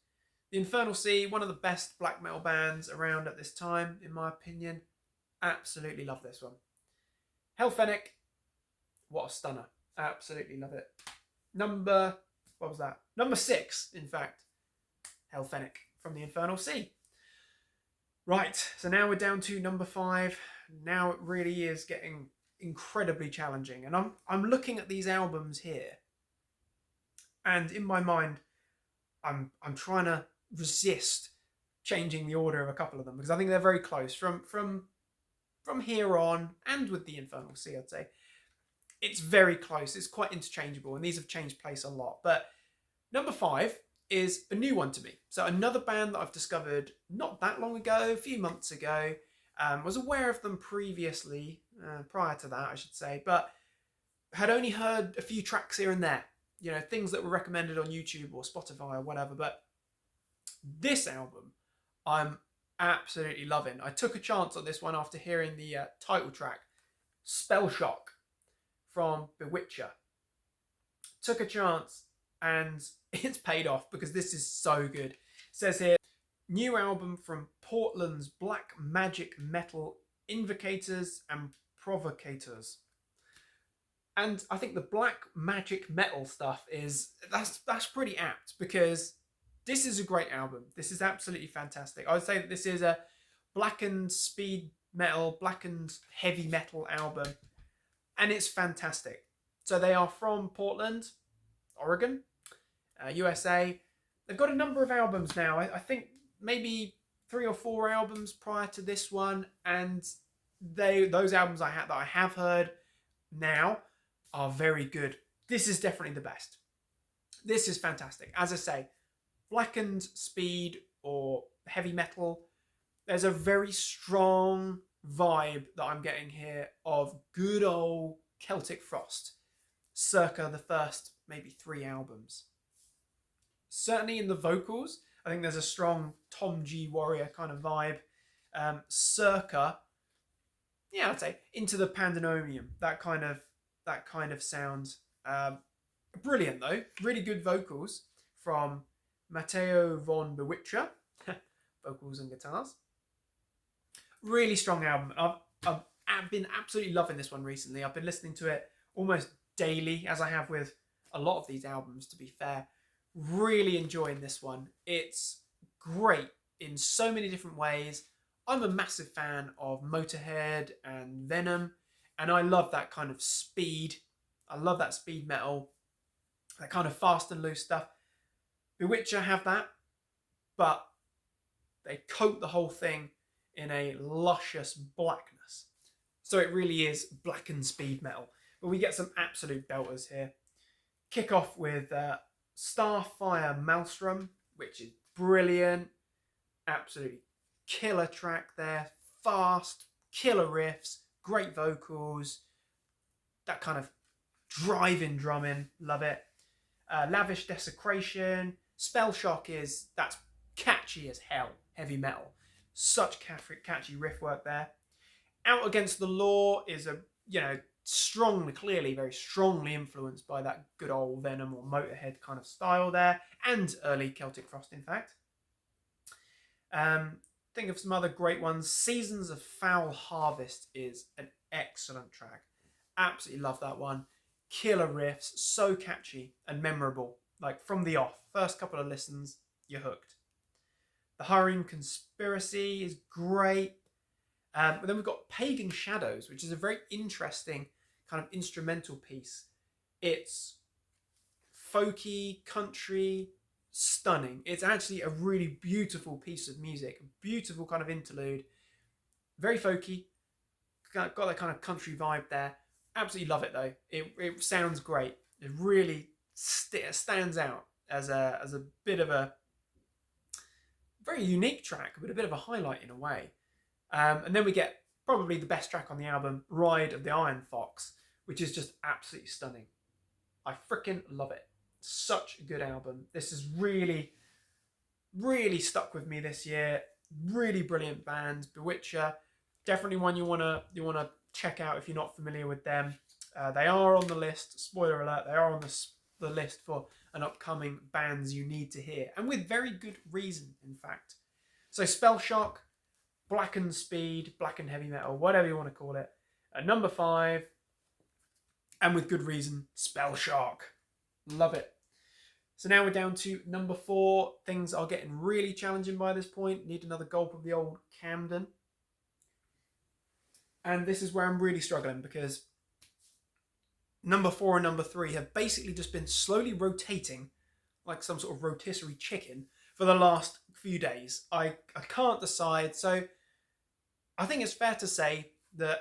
The Infernal Sea, one of the best black metal bands around at this time, in my opinion. Absolutely love this one. Hellfenic, what a stunner. Absolutely love it. Number 6, in fact. Hellfenic from the Infernal Sea. Right, so now we're down to number 5. Now it really is getting incredibly challenging. And I'm looking at these albums here, and in my mind, I'm trying to resist changing the order of a couple of them, because I think they're very close from here on, and with the Infernal Sea, I'd say it's very close. It's quite interchangeable, and these have changed place a lot. But number 5 is a new one to me. So another band that I've discovered not that long ago, a few months ago. Was aware of them previously, prior to that, I should say, but had only heard a few tracks here and there. You know, things that were recommended on YouTube or Spotify or whatever. But this album, I'm absolutely loving. I took a chance on this one after hearing the title track, Spell Shock, from Bewitcher. Took a chance, and it's paid off, because this is so good. It says here, new album from Portland's black magic metal invocators and provocators. And I think the black magic metal stuff that's pretty apt, because this is a great album. This is absolutely fantastic. I would say that this is a blackened speed metal, blackened heavy metal album, and it's fantastic. So they are from Portland, Oregon, USA. They've got a number of albums now. I think maybe 3 or 4 albums prior to this one, and those albums that I have heard now are very good. This is definitely the best. This is fantastic. As I say, blackened speed or heavy metal, there's a very strong vibe that I'm getting here of good old Celtic Frost, circa the first maybe 3 albums. Certainly in the vocals, I think there's a strong Tom G. Warrior kind of vibe. Circa, yeah, I'd say Into the Pandemonium, that kind of sound. Brilliant though, really good vocals from Matteo von Bewitcher, vocals and guitars. Really strong album. I've been absolutely loving this one recently. I've been listening to it almost daily, as I have with a lot of these albums, to be fair. Really enjoying this one. It's great in so many different ways. I'm a massive fan of Motorhead and Venom, and I love that kind of speed. I love that speed metal, that kind of fast and loose stuff. Bewitcher have that, but they coat the whole thing in a luscious blackness. So it really is black and speed metal. But we get some absolute belters here. Kick off with Starfire Maelstrom, which is brilliant. Absolutely killer track there. Fast, killer riffs, great vocals. That kind of driving drumming, love it. Lavish Desecration. Spell Shock that's catchy as hell, heavy metal. Such catchy riff work there. Out Against the Law is a, clearly, very strongly influenced by that good old Venom or Motorhead kind of style there, and early Celtic Frost, in fact. Think of some other great ones. Seasons of Foul Harvest is an excellent track. Absolutely love that one. Killer riffs, so catchy and memorable. Like from the off, first couple of listens, you're hooked. The Harem Conspiracy is great. But then we've got Pagan Shadows, which is a very interesting kind of instrumental piece. It's folky, country, stunning. It's actually a really beautiful piece of music, a beautiful kind of interlude. Very folky, got that kind of country vibe there. Absolutely love it though. It sounds great. It really stands out as a bit of a very unique track, but a bit of a highlight in a way. And then we get probably the best track on the album, Ride of the Iron Fox, which is just absolutely stunning. I freaking love it. Such a good album. This is really, really stuck with me this year. Really brilliant bands. Bewitcher, definitely one you wanna check out if you're not familiar with them. They are on the list. Spoiler alert: they are on the list for an upcoming bands you need to hear, and with very good reason, in fact. So Spellshock, Blackened Speed, Blackened Heavy Metal, whatever you want to call it. At number 5, and with good reason, Spellshock. Love it. So now we're down to number 4. Things are getting really challenging by this point. Need another gulp of the old Camden. And this is where I'm really struggling, because number 4 and number 3 have basically just been slowly rotating like some sort of rotisserie chicken for the last few days. I can't decide. So I think it's fair to say that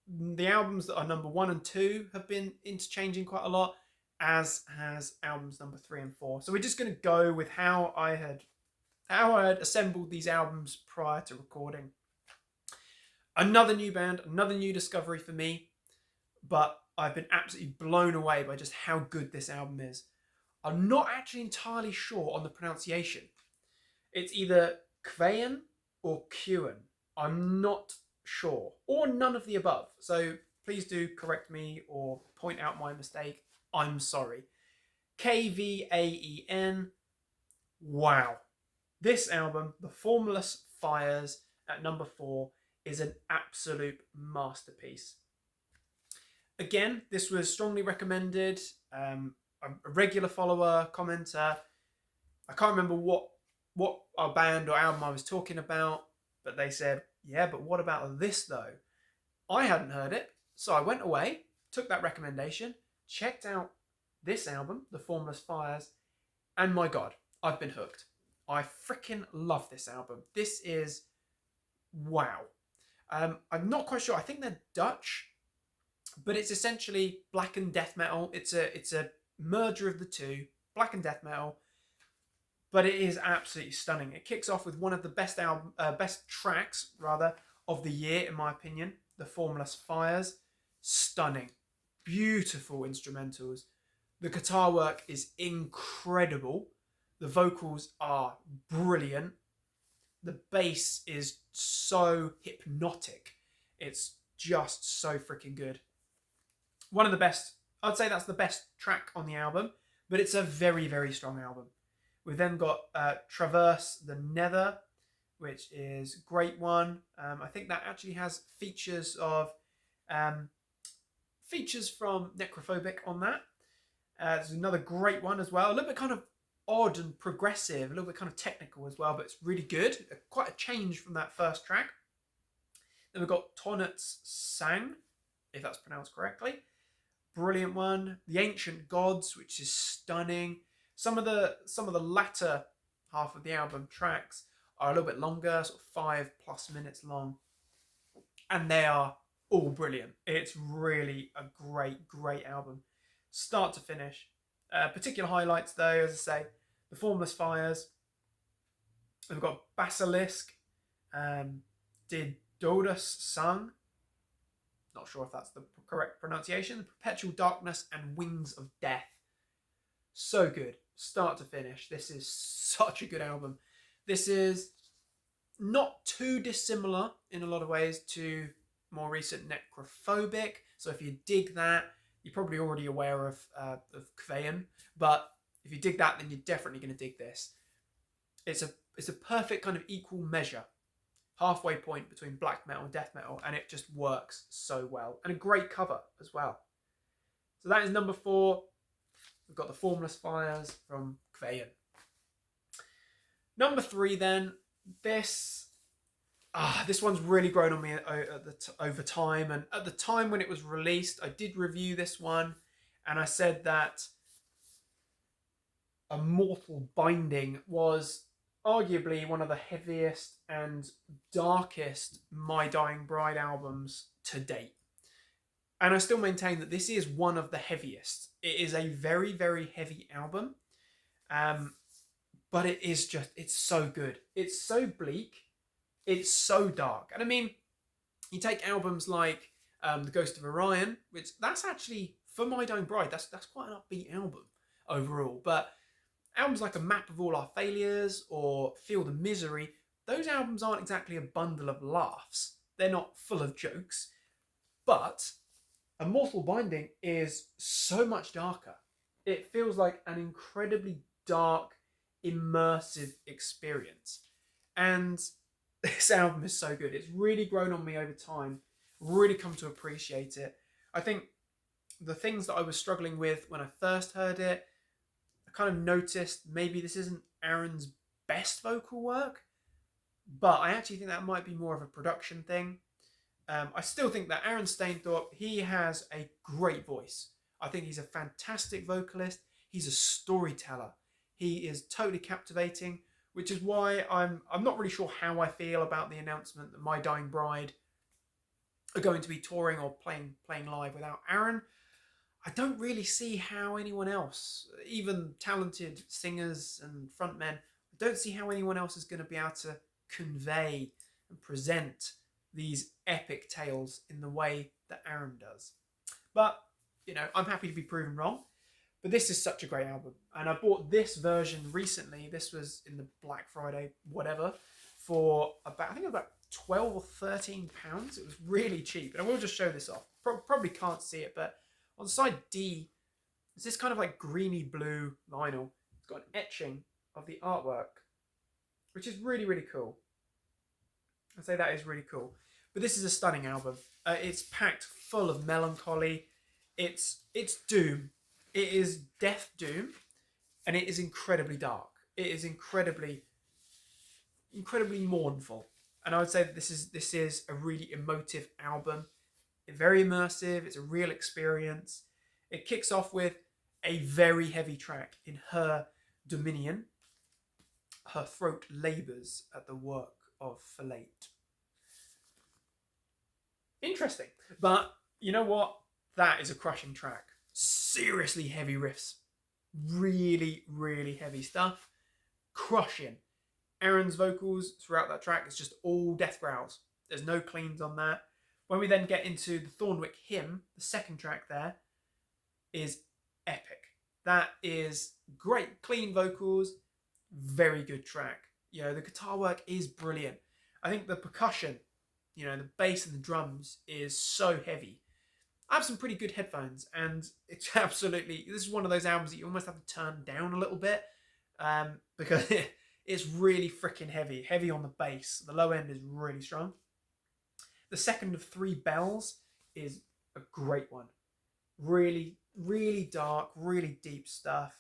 the albums that are number 1 and 2 have been interchanging quite a lot, as has albums number 3 and 4. So we're just going to go with how I had assembled these albums prior to recording. Another new band, another new discovery for me, but I've been absolutely blown away by just how good this album is. I'm not actually entirely sure on the pronunciation. It's either Kveien or Kuen. I'm not sure. Or none of the above. So please do correct me or point out my mistake. I'm sorry. Kveien. Wow. This album, The Formless Fires, at number 4, is an absolute masterpiece. Again, this was strongly recommended. A regular follower, commenter. I can't remember what our band or album I was talking about, but they said, yeah, but what about this though? I hadn't heard it, so I went away, took that recommendation, checked out this album, The Formless Fires, and my God, I've been hooked. I freaking love this album. This is wow. I'm not quite sure. I think they're Dutch, but it's essentially black and death metal. It's a merger of the two, black and death metal, but it is absolutely stunning. It kicks off with one of the best tracks of the year, in my opinion, The Formless Fires. Stunning, beautiful instrumentals. The guitar work is incredible. The vocals are brilliant. The bass is so hypnotic. It's just so freaking good. One of the best. I'd say that's the best track on the album, but it's a very, very strong album. We've then got Traverse the Nether, which is a great one. I think that actually has features from Necrophobic on that. There's another great one as well. A little bit kind of odd and progressive, a little bit kind of technical as well, but it's really good. Quite a change from that first track. Then we've got Tonnet's Sang, if that's pronounced correctly. Brilliant one. The Ancient Gods, which is stunning. Some of the latter half of the album tracks are a little bit longer, sort of 5+ minutes long, and they are all brilliant. It's really a great album, start to finish. Particular highlights though, as I say, The Formless Fires. We've got Basilisk, Did Judas Sung. Not sure if that's the correct pronunciation. Perpetual Darkness and Wings of Death. So good, start to finish. This is such a good album. This is not too dissimilar in a lot of ways to more recent Necrophobic. So if you dig that, you're probably already aware of Kjeld, but if you dig that, then you're definitely going to dig this. It's a perfect kind of equal measure, halfway point between black metal and death metal, and it just works so well. And a great cover as well. So that is number 4. We've got the Formless Fires from Kjeld. Number 3 then, this one's really grown on me over time. And at the time when it was released, I did review this one, and I said that Immortal Binding was arguably one of the heaviest and darkest My Dying Bride albums to date. And I still maintain that this is one of the heaviest. It is a very, very heavy album. But it's so good. It's so bleak. It's so dark. And I mean, you take albums like The Ghost of Orion, which that's actually, for My Dying Bride, that's quite an upbeat album overall. But albums like A Map of All Our Failures or Feel the Misery, those albums aren't exactly a bundle of laughs. They're not full of jokes. But Immortal Binding is so much darker. It feels like an incredibly dark, immersive experience. And this album is so good. It's really grown on me over time. Really come to appreciate it. I think the things that I was struggling with when I first heard it, I kind of noticed maybe this isn't Aaron's best vocal work, but I actually think that might be more of a production thing. I still think that Aaron Stainthorpe, he has a great voice. I think he's a fantastic vocalist. He's a storyteller. He is totally captivating, which is why I'm not really sure how I feel about the announcement that My Dying Bride are going to be touring or playing live without Aaron. I don't really see how anyone else, even talented singers and frontmen, I don't see how anyone else is going to be able to convey and present these epic tales in the way that Aaron does. But, I'm happy to be proven wrong. But this is such a great album. And I bought this version recently. This was in the Black Friday, whatever, for about 12 or 13 pounds. It was really cheap. And I will just show this off. Probably can't see it, but on side D, it's this kind of like greeny blue vinyl. It's got an etching of the artwork, which is really, really cool. I'd say that is really cool. But this is a stunning album. It's packed full of melancholy. It's doom. It is death doom, and it is incredibly dark. It is incredibly mournful. And I would say that this is a really emotive album. It's very immersive. It's a real experience. It kicks off with a very heavy track, In Her Dominion. Her throat labours at the work of Fellate. Interesting. But you know what? That is a crushing track. Seriously heavy riffs. Really, really heavy stuff. Crushing. Aaron's vocals throughout that track is just all death growls. There's no cleans on that. When we then get into the Thornwick Hymn, the second track there is epic. That is great, clean vocals, very good track. The guitar work is brilliant. I think the percussion, the bass and the drums is so heavy. I have some pretty good headphones, and it's absolutely, this is one of those albums that you almost have to turn down a little bit because it's really freaking heavy on the bass. The low end is really strong. The second of 3 bells is a great one. Really, really dark, really deep stuff.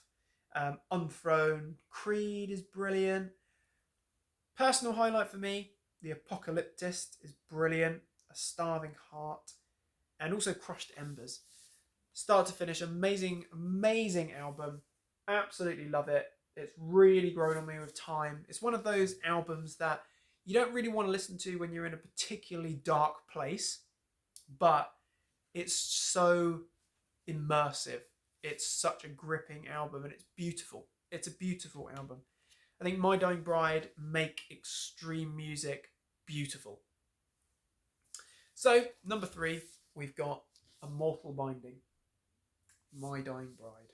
Unthrown Creed is brilliant. Personal highlight for me, The Apocalyptist is brilliant. A Starving Heart. And also Crushed Embers. Start to finish, amazing, amazing album. Absolutely love it. It's really grown on me with time. It's one of those albums that you don't really want to listen to when you're in a particularly dark place, but it's so immersive. It's such a gripping album, and it's beautiful. It's a beautiful album. I think My Dying Bride make extreme music beautiful. So, number 3, we've got Immortal Binding, My Dying Bride.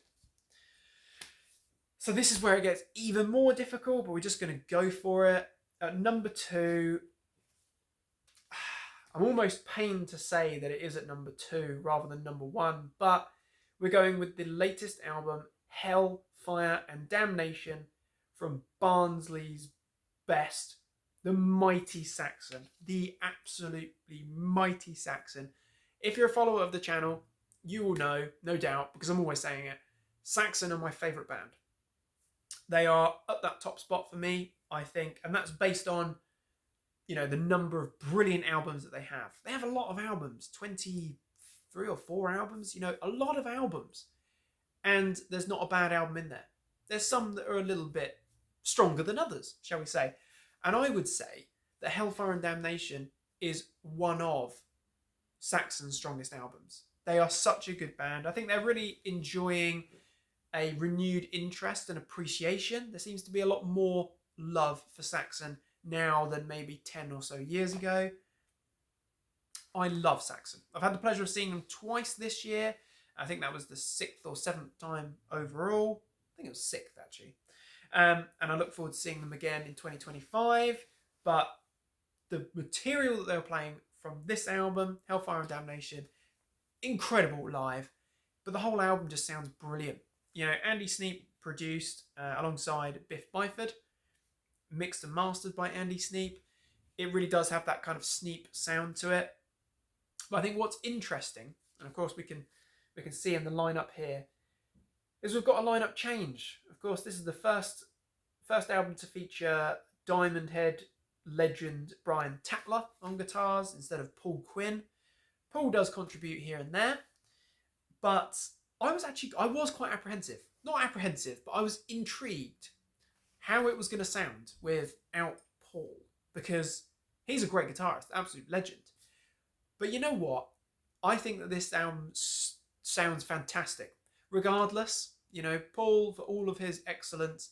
So this is where it gets even more difficult, but we're just going to go for it. At number 2, I'm almost pained to say that it is at number 2 rather than number 1, but we're going with the latest album, Hell, Fire and Damnation, from Barnsley's best, the mighty Saxon, the absolutely mighty Saxon. If you're a follower of the channel, you will know, no doubt, because I'm always saying it, Saxon are my favourite band. They are at that top spot for me, I think, and that's based on, you know, the number of brilliant albums that they have. They have a lot of albums, 23 or 4 albums, you know, a lot of albums. And there's not a bad album in there. There's some that are a little bit stronger than others, shall we say. And I would say that Hellfire and Damnation is one of Saxon's strongest albums. They are such a good band. I think they're really enjoying a renewed interest and appreciation. There seems to be a lot more love for Saxon now than maybe 10 or so years ago. I love Saxon. I've had the pleasure of seeing them twice this year. I think that was the 6th or 7th time overall. I think it was 6th actually. And I look forward to seeing them again in 2025. But the material that they were playing from this album, Hellfire and Damnation, incredible live. But the whole album just sounds brilliant. You know, Andy Sneap produced alongside Biff Byford, mixed and mastered by Andy Sneap. It really does have that kind of Sneap sound to it. But I think what's interesting, and of course we can see in the lineup here, is we've got a lineup change. Of course, this is the first album to feature Diamond Head legend Brian Tatler on guitars instead of Paul Quinn. Paul does contribute here and there, but I was quite apprehensive. Not apprehensive, but I was intrigued how it was going to sound without Paul, because he's a great guitarist, absolute legend. But you know what? I think that this album sounds fantastic. Regardless, you know, Paul, for all of his excellence,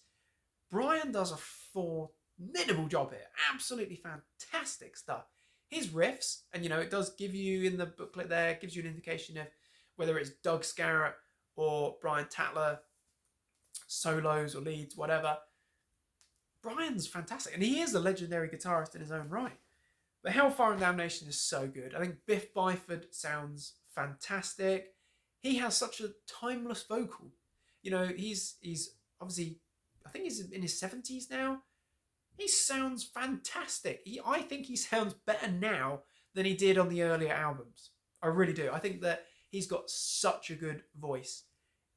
Brian does a formidable job here. Absolutely fantastic stuff. His riffs, and you know, it does give you in the booklet there, gives you an indication of whether it's Doug Scarrett or Brian Tatler, solos or leads, whatever. Brian's fantastic, and he is a legendary guitarist in his own right. But Hellfire and Damnation is so good. I think Biff Byford sounds fantastic. He has such a timeless vocal. You know, he's obviously, I think he's in his 70s now. He sounds fantastic. I think he sounds better now than he did on the earlier albums. I really do. I think that he's got such a good voice.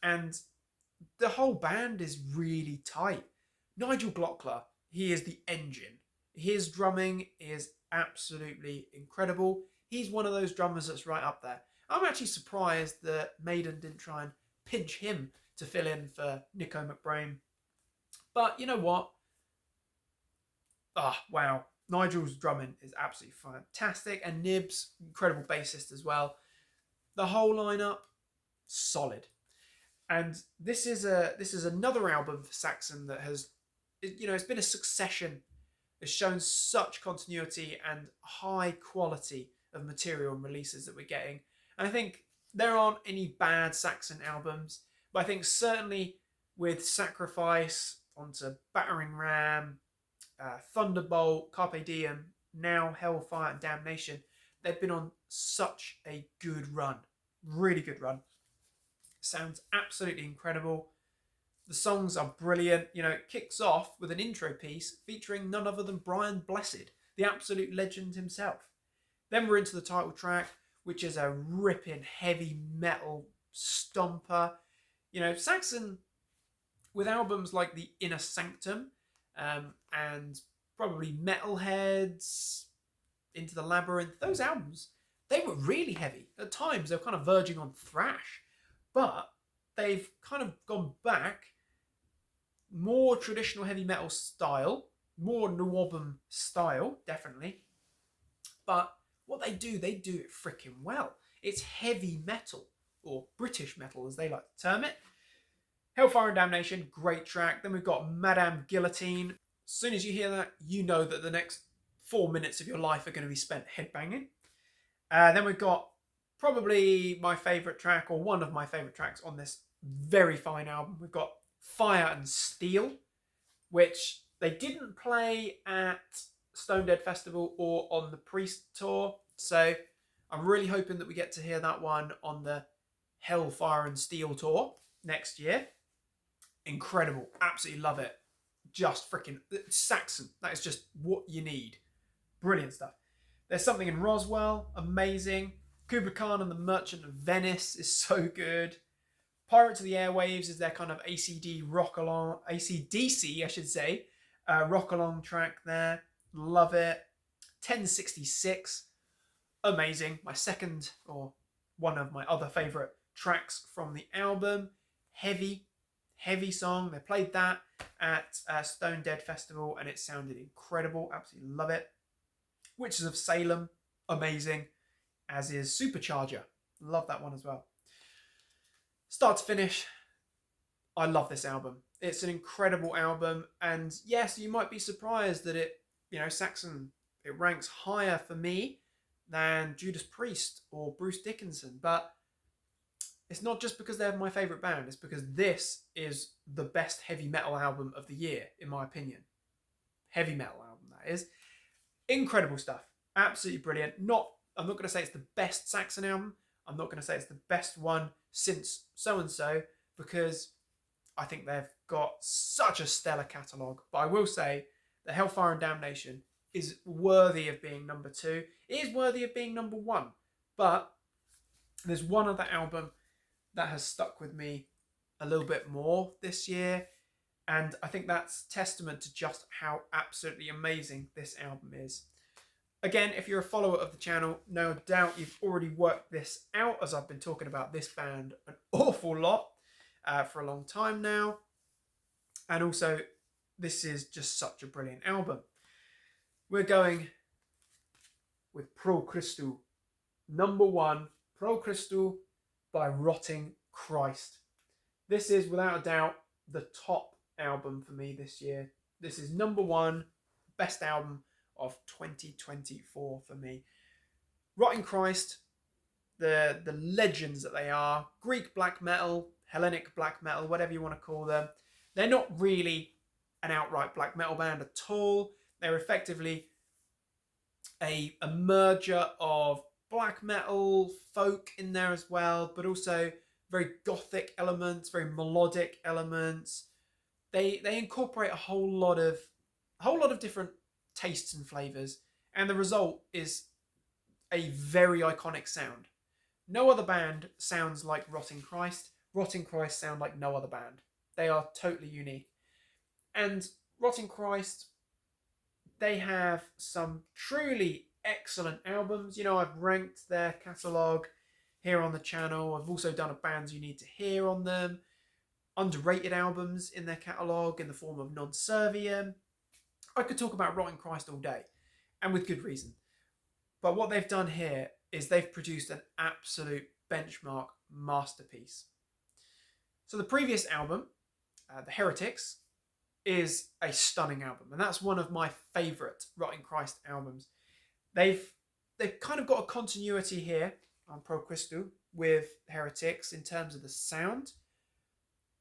And the whole band is really tight. Nigel Glockler, he is the engine. His drumming is absolutely incredible. He's one of those drummers that's right up there. I'm actually surprised that Maiden didn't try and pinch him to fill in for Nico McBrain. But you know what? Wow. Nigel's drumming is absolutely fantastic. And Nibs, incredible bassist as well. The whole lineup, solid. And this is another album for Saxon that has, you know, it's been a succession. It's shown such continuity and high quality of material and releases that we're getting. And I think there aren't any bad Saxon albums, but I think certainly with Sacrifice onto Battering Ram, Thunderbolt, Carpe Diem, now Hellfire and Damnation, they've been on such a good run. Really good run. Sounds absolutely incredible. The songs are brilliant. You know, it kicks off with an intro piece featuring none other than Brian Blessed, the absolute legend himself. Then we're into the title track, which is a ripping heavy metal stomper. You know, Saxon, with albums like The Inner Sanctum and probably Metalheads, Into the Labyrinth, those albums, they were really heavy. At times, they were kind of verging on thrash. But they've kind of gone back, more traditional heavy metal style, more Nwabum style, definitely. But what they do it freaking well. It's heavy metal, or British metal as they like to term it. Hellfire and Damnation, great track. Then we've got Madame Guillotine. As soon as you hear that, you know that the next 4 minutes of your life are going to be spent headbanging. Then we've got probably my favourite track, or one of my favourite tracks on this very fine album. We've got Fire and Steel, which They didn't play at Stone Dead Festival or on the Priest tour, so I'm really hoping that we get to hear that one on the Hellfire and Steel tour next year. Incredible. Absolutely love it. Just freaking Saxon. That is just what you need. Brilliant stuff. There's something in Roswell. Amazing. Kubla Khan and the Merchant of Venice is so good. Pirate to the Airwaves is their kind of ACDC, I should say, rock along track there. Love it. 1066. Amazing. My second, or one of my other favourite tracks from the album. Heavy song. They played that at Stone Dead Festival and it sounded incredible. Absolutely love it. Witches of Salem. Amazing. As is Supercharger. Love that one as well. Start to finish, I love this album. It's an incredible album, and yes, you might be surprised that it, Saxon, it ranks higher for me than Judas Priest or Bruce Dickinson, but it's not just because they're my favourite band, it's because this is the best heavy metal album of the year, in my opinion. Heavy metal album, that is. Incredible stuff. Absolutely brilliant. I'm not going to say it's the best Saxon album. I'm not going to say it's the best one since so-and-so, because I think they've got such a stellar catalogue. But I will say that Hellfire and Damnation is worthy of being number 2. It is worthy of being number 1. But there's one other album that has stuck with me a little bit more this year. And I think that's testament to just how absolutely amazing this album is. Again, if you're a follower of the channel, no doubt you've already worked this out, as I've been talking about this band an awful lot for a long time now. And also, this is just such a brilliant album. We're going with Pro Christu. Number 1, Pro Christu by Rotting Christ. This is, without a doubt, the top album for me this year. This is number 1, best album of 2024 for me. Rotting Christ, the legends that they are, Greek black metal, Hellenic black metal, whatever you want to call them. They're not really an outright black metal band at all. They're effectively a merger of black metal, folk in there as well, but also very gothic elements, very melodic elements. They incorporate a whole lot of different tastes and flavors, and the result is a very iconic sound. No other band sounds like Rotting Christ. Rotting Christ sound like no other band. They are totally unique. And Rotting Christ, they have some truly excellent albums. I've ranked their catalogue here on the channel. I've also done a bands you need to hear on them. Underrated albums in their catalogue in the form of Non Serviam. I could talk about Rotting Christ all day, and with good reason. But what they've done here is they've produced an absolute benchmark masterpiece. So the previous album, The Heretics, is a stunning album, and that's one of my favourite Rotting Christ albums. They've kind of got a continuity here on Pro Christu with Heretics in terms of the sound.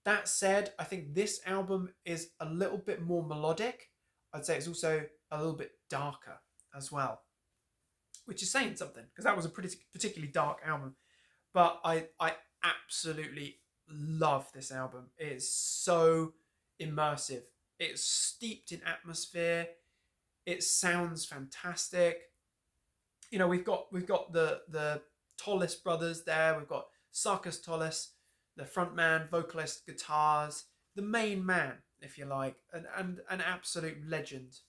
That said, I think this album is a little bit more melodic. I'd say it's also a little bit darker as well, which is saying something, because that was a particularly dark album. But I absolutely love this album. It is so immersive. It's steeped in atmosphere. It sounds fantastic. We've got the Tollis brothers there. We've got Sarkis Tollis, the frontman, vocalist, guitars, the main man, if you like, and an absolute legend.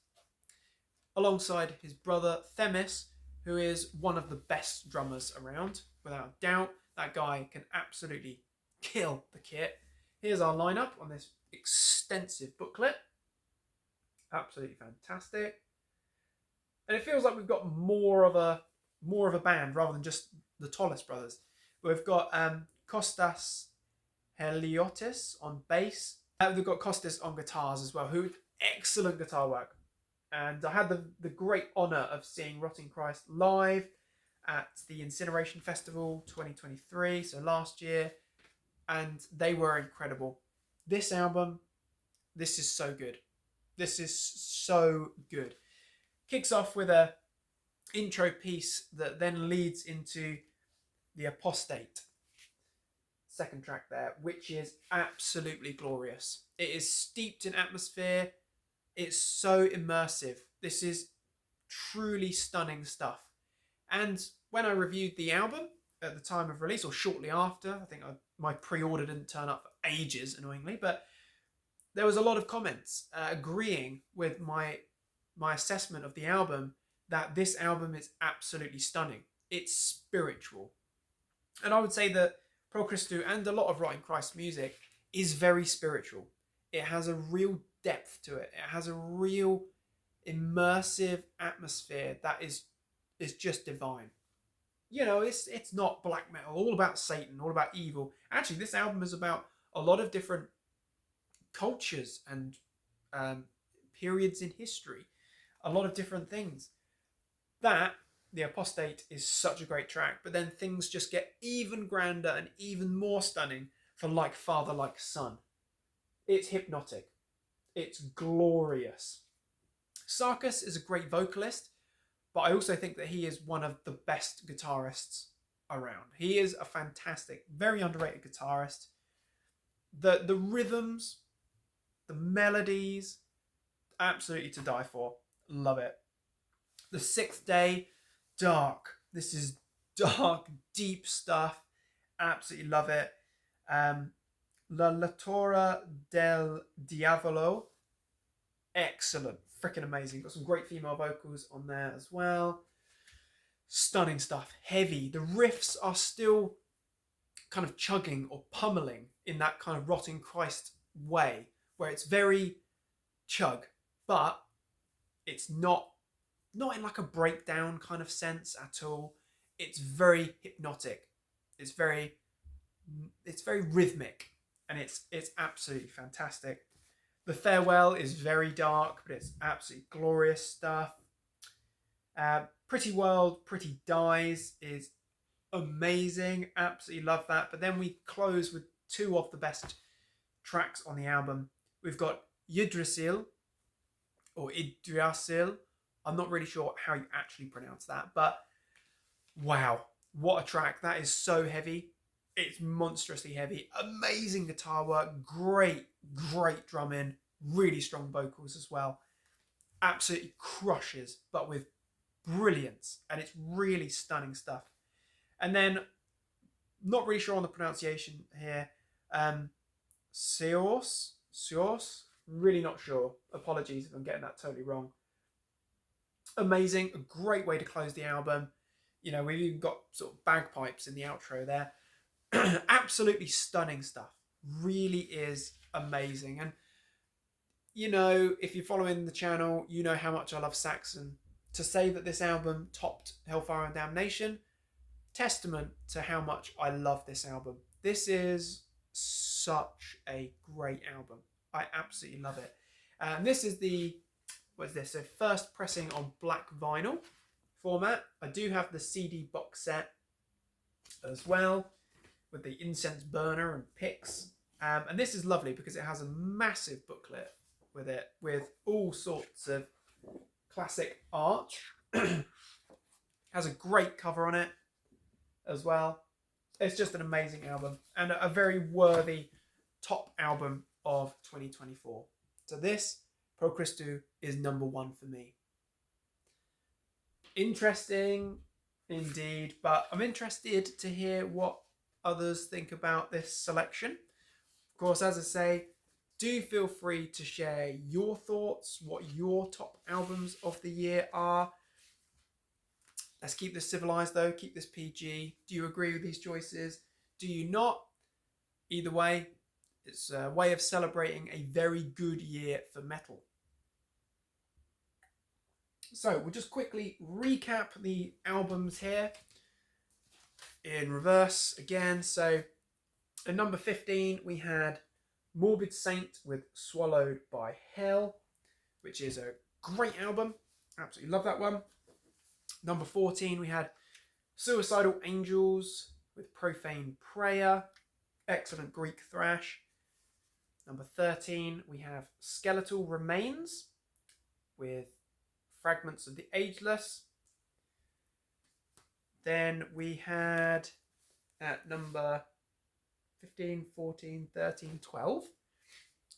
Alongside his brother Themis, who is one of the best drummers around, without a doubt. That guy can absolutely kill the kit. Here's our lineup on this extensive booklet. Absolutely fantastic. And it feels like we've got more of a band rather than just the Tollis brothers. We've got Kostas Heliotis on bass. We've got Kostas on guitars as well, who excellent guitar work. And I had the great honour of seeing Rotting Christ live at the Incineration Festival 2023, so last year, and they were incredible. This album, this is so good. This is so good. Kicks off with a intro piece that then leads into the Apostate second track there, which is absolutely glorious. It is steeped in atmosphere. It's so immersive. This is truly stunning stuff. And when I reviewed the album at the time of release, or shortly after, I think my pre-order didn't turn up for ages, annoyingly, but there was a lot of comments agreeing with my assessment of the album, that this album is absolutely stunning. It's spiritual. And I would say that Pro Christu and a lot of Rotting Christ music is very spiritual. It has a real depth to it. It has a real immersive atmosphere that is just divine. You know, it's not black metal, all about Satan, all about evil. Actually, this album is about a lot of different cultures and periods in history. A lot of different things. That, The Apostate, is such a great track, but then things just get even grander and even more stunning for Like Father, Like Son. It's hypnotic. It's glorious. Sarkis is a great vocalist, but I also think that he is one of the best guitarists around. He is a fantastic, very underrated guitarist. The rhythms, the melodies, absolutely to die for. Love it. The Sixth Day, dark. This is dark, deep stuff. Absolutely love it. La Lettura del Diavolo, excellent. Freaking amazing. Got some great female vocals on there as well. Stunning stuff. Heavy. The riffs are still kind of chugging or pummeling in that kind of Rotting Christ way, where it's very chug, but it's not in like a breakdown kind of sense at all. It's very hypnotic. It's very rhythmic, and it's absolutely fantastic. The Farewell is very dark, but it's absolutely glorious stuff. Pretty World, Pretty Dies is amazing. Absolutely love that. But then we close with two of the best tracks on the album. We've got Yggdrasil, or Yggdrasil. I'm not really sure how you actually pronounce that, but wow, what a track. That is so heavy. It's monstrously heavy. Amazing guitar work. Great drumming. Really strong vocals as well. Absolutely crushes, but with brilliance. And it's really stunning stuff. And then, not really sure on the pronunciation here. Seos? Really not sure. Apologies if I'm getting that totally wrong. Amazing. A great way to close the album. You know, we've even got sort of bagpipes in the outro there. Absolutely stunning stuff. Really is amazing. And you know, if you're following the channel, you know how much I love Saxon. To say that this album topped Hellfire and Damnation, testament to how much I love this album. This is such a great album. I absolutely love it. And this is the, what is this? So first pressing on black vinyl format. I do have the CD box set as well, with the incense burner and picks. And this is lovely because it has a massive booklet with it, with all sorts of classic art. Has a great cover on it as well. It's just an amazing album and a very worthy top album of 2024. So this, Pro Christu, is number one for me. Interesting indeed, but I'm interested to hear what others think about this selection. Of course, as I say, do feel free to share your thoughts, what your top albums of the year are. Let's keep this civilized though, keep this PG. Do you agree with these choices? Do you not? Either way, it's a way of celebrating a very good year for metal. So we'll just quickly recap the albums here in reverse again. So at number 15, we had Morbid Saint with Swallowed by Hell, which is a great album. Absolutely love that one. Number 14, we had Suicidal Angels with Profane Prayer. Excellent Greek thrash. Number 13, we have Skeletal Remains with Fragments of the Ageless. Then we had at number 15, 14, 13, 12,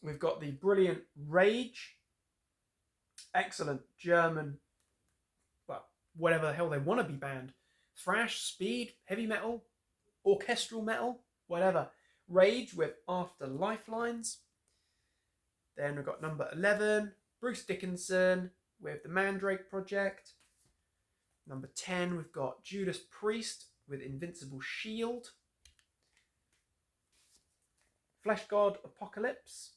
we've got the brilliant Rage. Excellent German, well, whatever the hell they want to be band. Thrash, speed, heavy metal, orchestral metal, whatever. Rage with After Lifelines. Then we've got number 11, Bruce Dickinson with the Mandrake Project. Number 10, we've got Judas Priest with Invincible Shield. Fleshgod Apocalypse,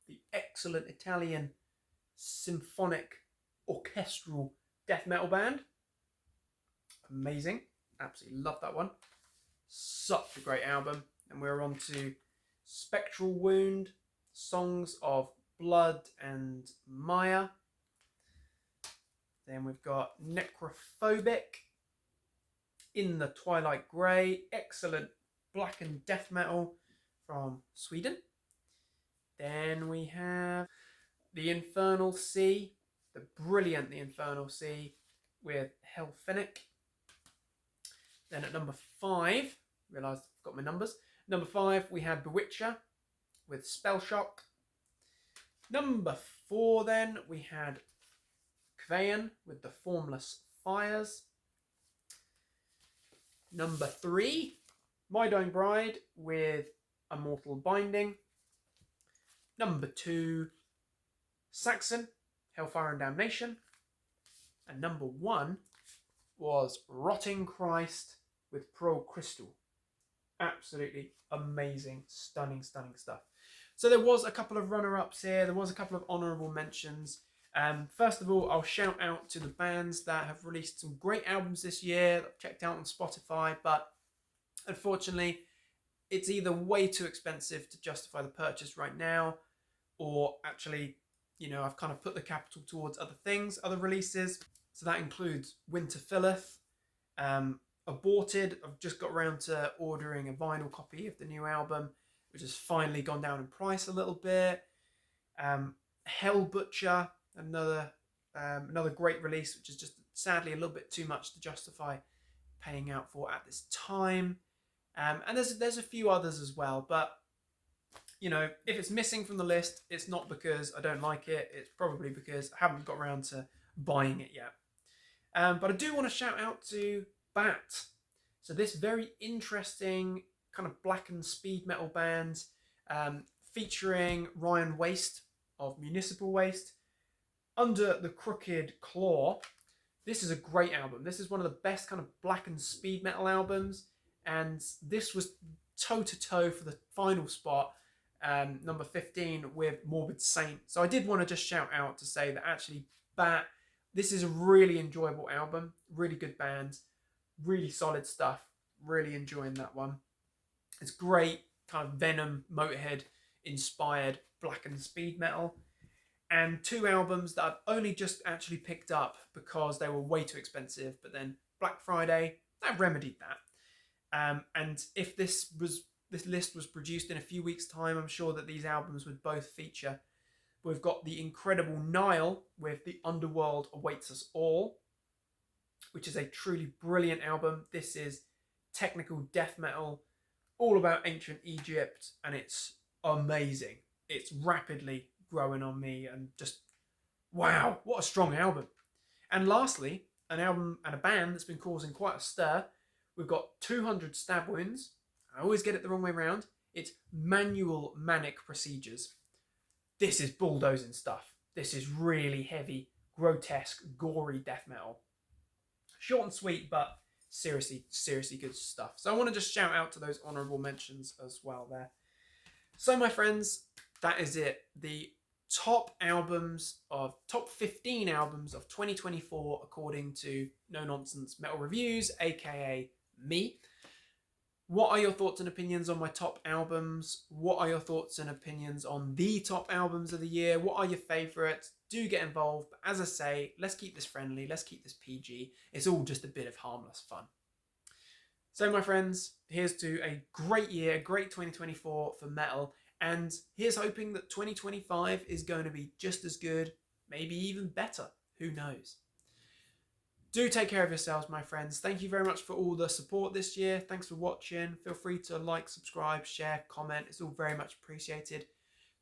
the excellent Italian symphonic orchestral death metal band. Amazing. Absolutely love that one. Such a great album. And we're on to Spectral Wound, Songs of Blood and Maya. Then we've got Necrophobic, In the Twilight Grey, excellent blackened death metal from Sweden. Then we have the Infernal Sea, the brilliant The Infernal Sea with Hellfenic. Then at number 5, realised I've got my numbers. Number 5, we had Bewitcher with Spellshock. Number 4, then we had Kjeld with the Formless Fires. Number 3, My Dying Bride with Immortal Binding. Number 2, Saxon, Hellfire and Damnation. And number 1 was Rotting Christ with Pearl Crystal. Absolutely amazing, stunning stuff. So there was a couple of runner-ups here. There was a couple of honourable mentions. First of all, I'll shout out to the bands that have released some great albums this year that I've checked out on Spotify, but unfortunately, it's either way too expensive to justify the purchase right now, or actually, you know, I've kind of put the capital towards other things, other releases. So that includes Winter Filleth, Aborted. I've just got around to ordering a vinyl copy of the new album, which has finally gone down in price a little bit. Hell Butcher, another great release, which is just sadly a little bit too much to justify paying out for at this time. And there's a few others as well, but you know, if it's missing from the list, it's not because I don't like it. It's probably because I haven't got around to buying it yet. But I do want to shout out to Bat. So this very interesting kind of blackened speed metal band, featuring Ryan Waste of Municipal Waste, Under the Crooked Claw. This is a great album. This is one of the best kind of blackened speed metal albums, and this was toe-to-toe for the final spot, number 15, with Morbid Saint. So I did want to just shout out to say that actually Bat, this is a really enjoyable album, really good band, really solid stuff, really enjoying that one. It's great kind of Venom, Motorhead inspired blackened speed metal, and 2 albums that I've only just actually picked up because they were way too expensive, but then Black Friday, that remedied that. And if this list was produced in a few weeks' time, I'm sure that these albums would both feature. We've got the incredible Nile with The Underworld Awaits Us All, which is a truly brilliant album. This is technical death metal, all about ancient Egypt, and it's amazing. It's rapidly growing on me, and just, wow, what a strong album. And lastly, an album and a band that's been causing quite a stir. We've got 200 Stab Wounds. I always get it the wrong way around. It's Manual Manic Procedures. This is bulldozing stuff. This is really heavy, grotesque, gory death metal. Short and sweet, but seriously good stuff. So I want to just shout out to those honourable mentions as well there. So my friends, that is it. The top 15 albums of 2024 according to No Nonsense Metal Reviews, aka me. What are your thoughts and opinions on my top albums? What are your thoughts and opinions on the top albums of the year? What are your favourites? Do get involved. But as I say, let's keep this friendly. Let's keep this PG. It's all just a bit of harmless fun. So my friends, here's to a great year, great 2024 for metal. And here's hoping that 2025 is going to be just as good, maybe even better. Who knows? Do take care of yourselves, my friends. Thank you very much for all the support this year. Thanks for watching. Feel free to like, subscribe, share, comment. It's all very much appreciated.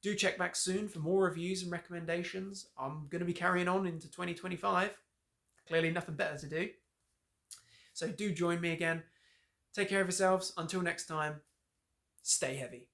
Do check back soon for more reviews and recommendations. I'm going to be carrying on into 2025. Clearly nothing better to do. So do join me again. Take care of yourselves. Until next time, stay heavy.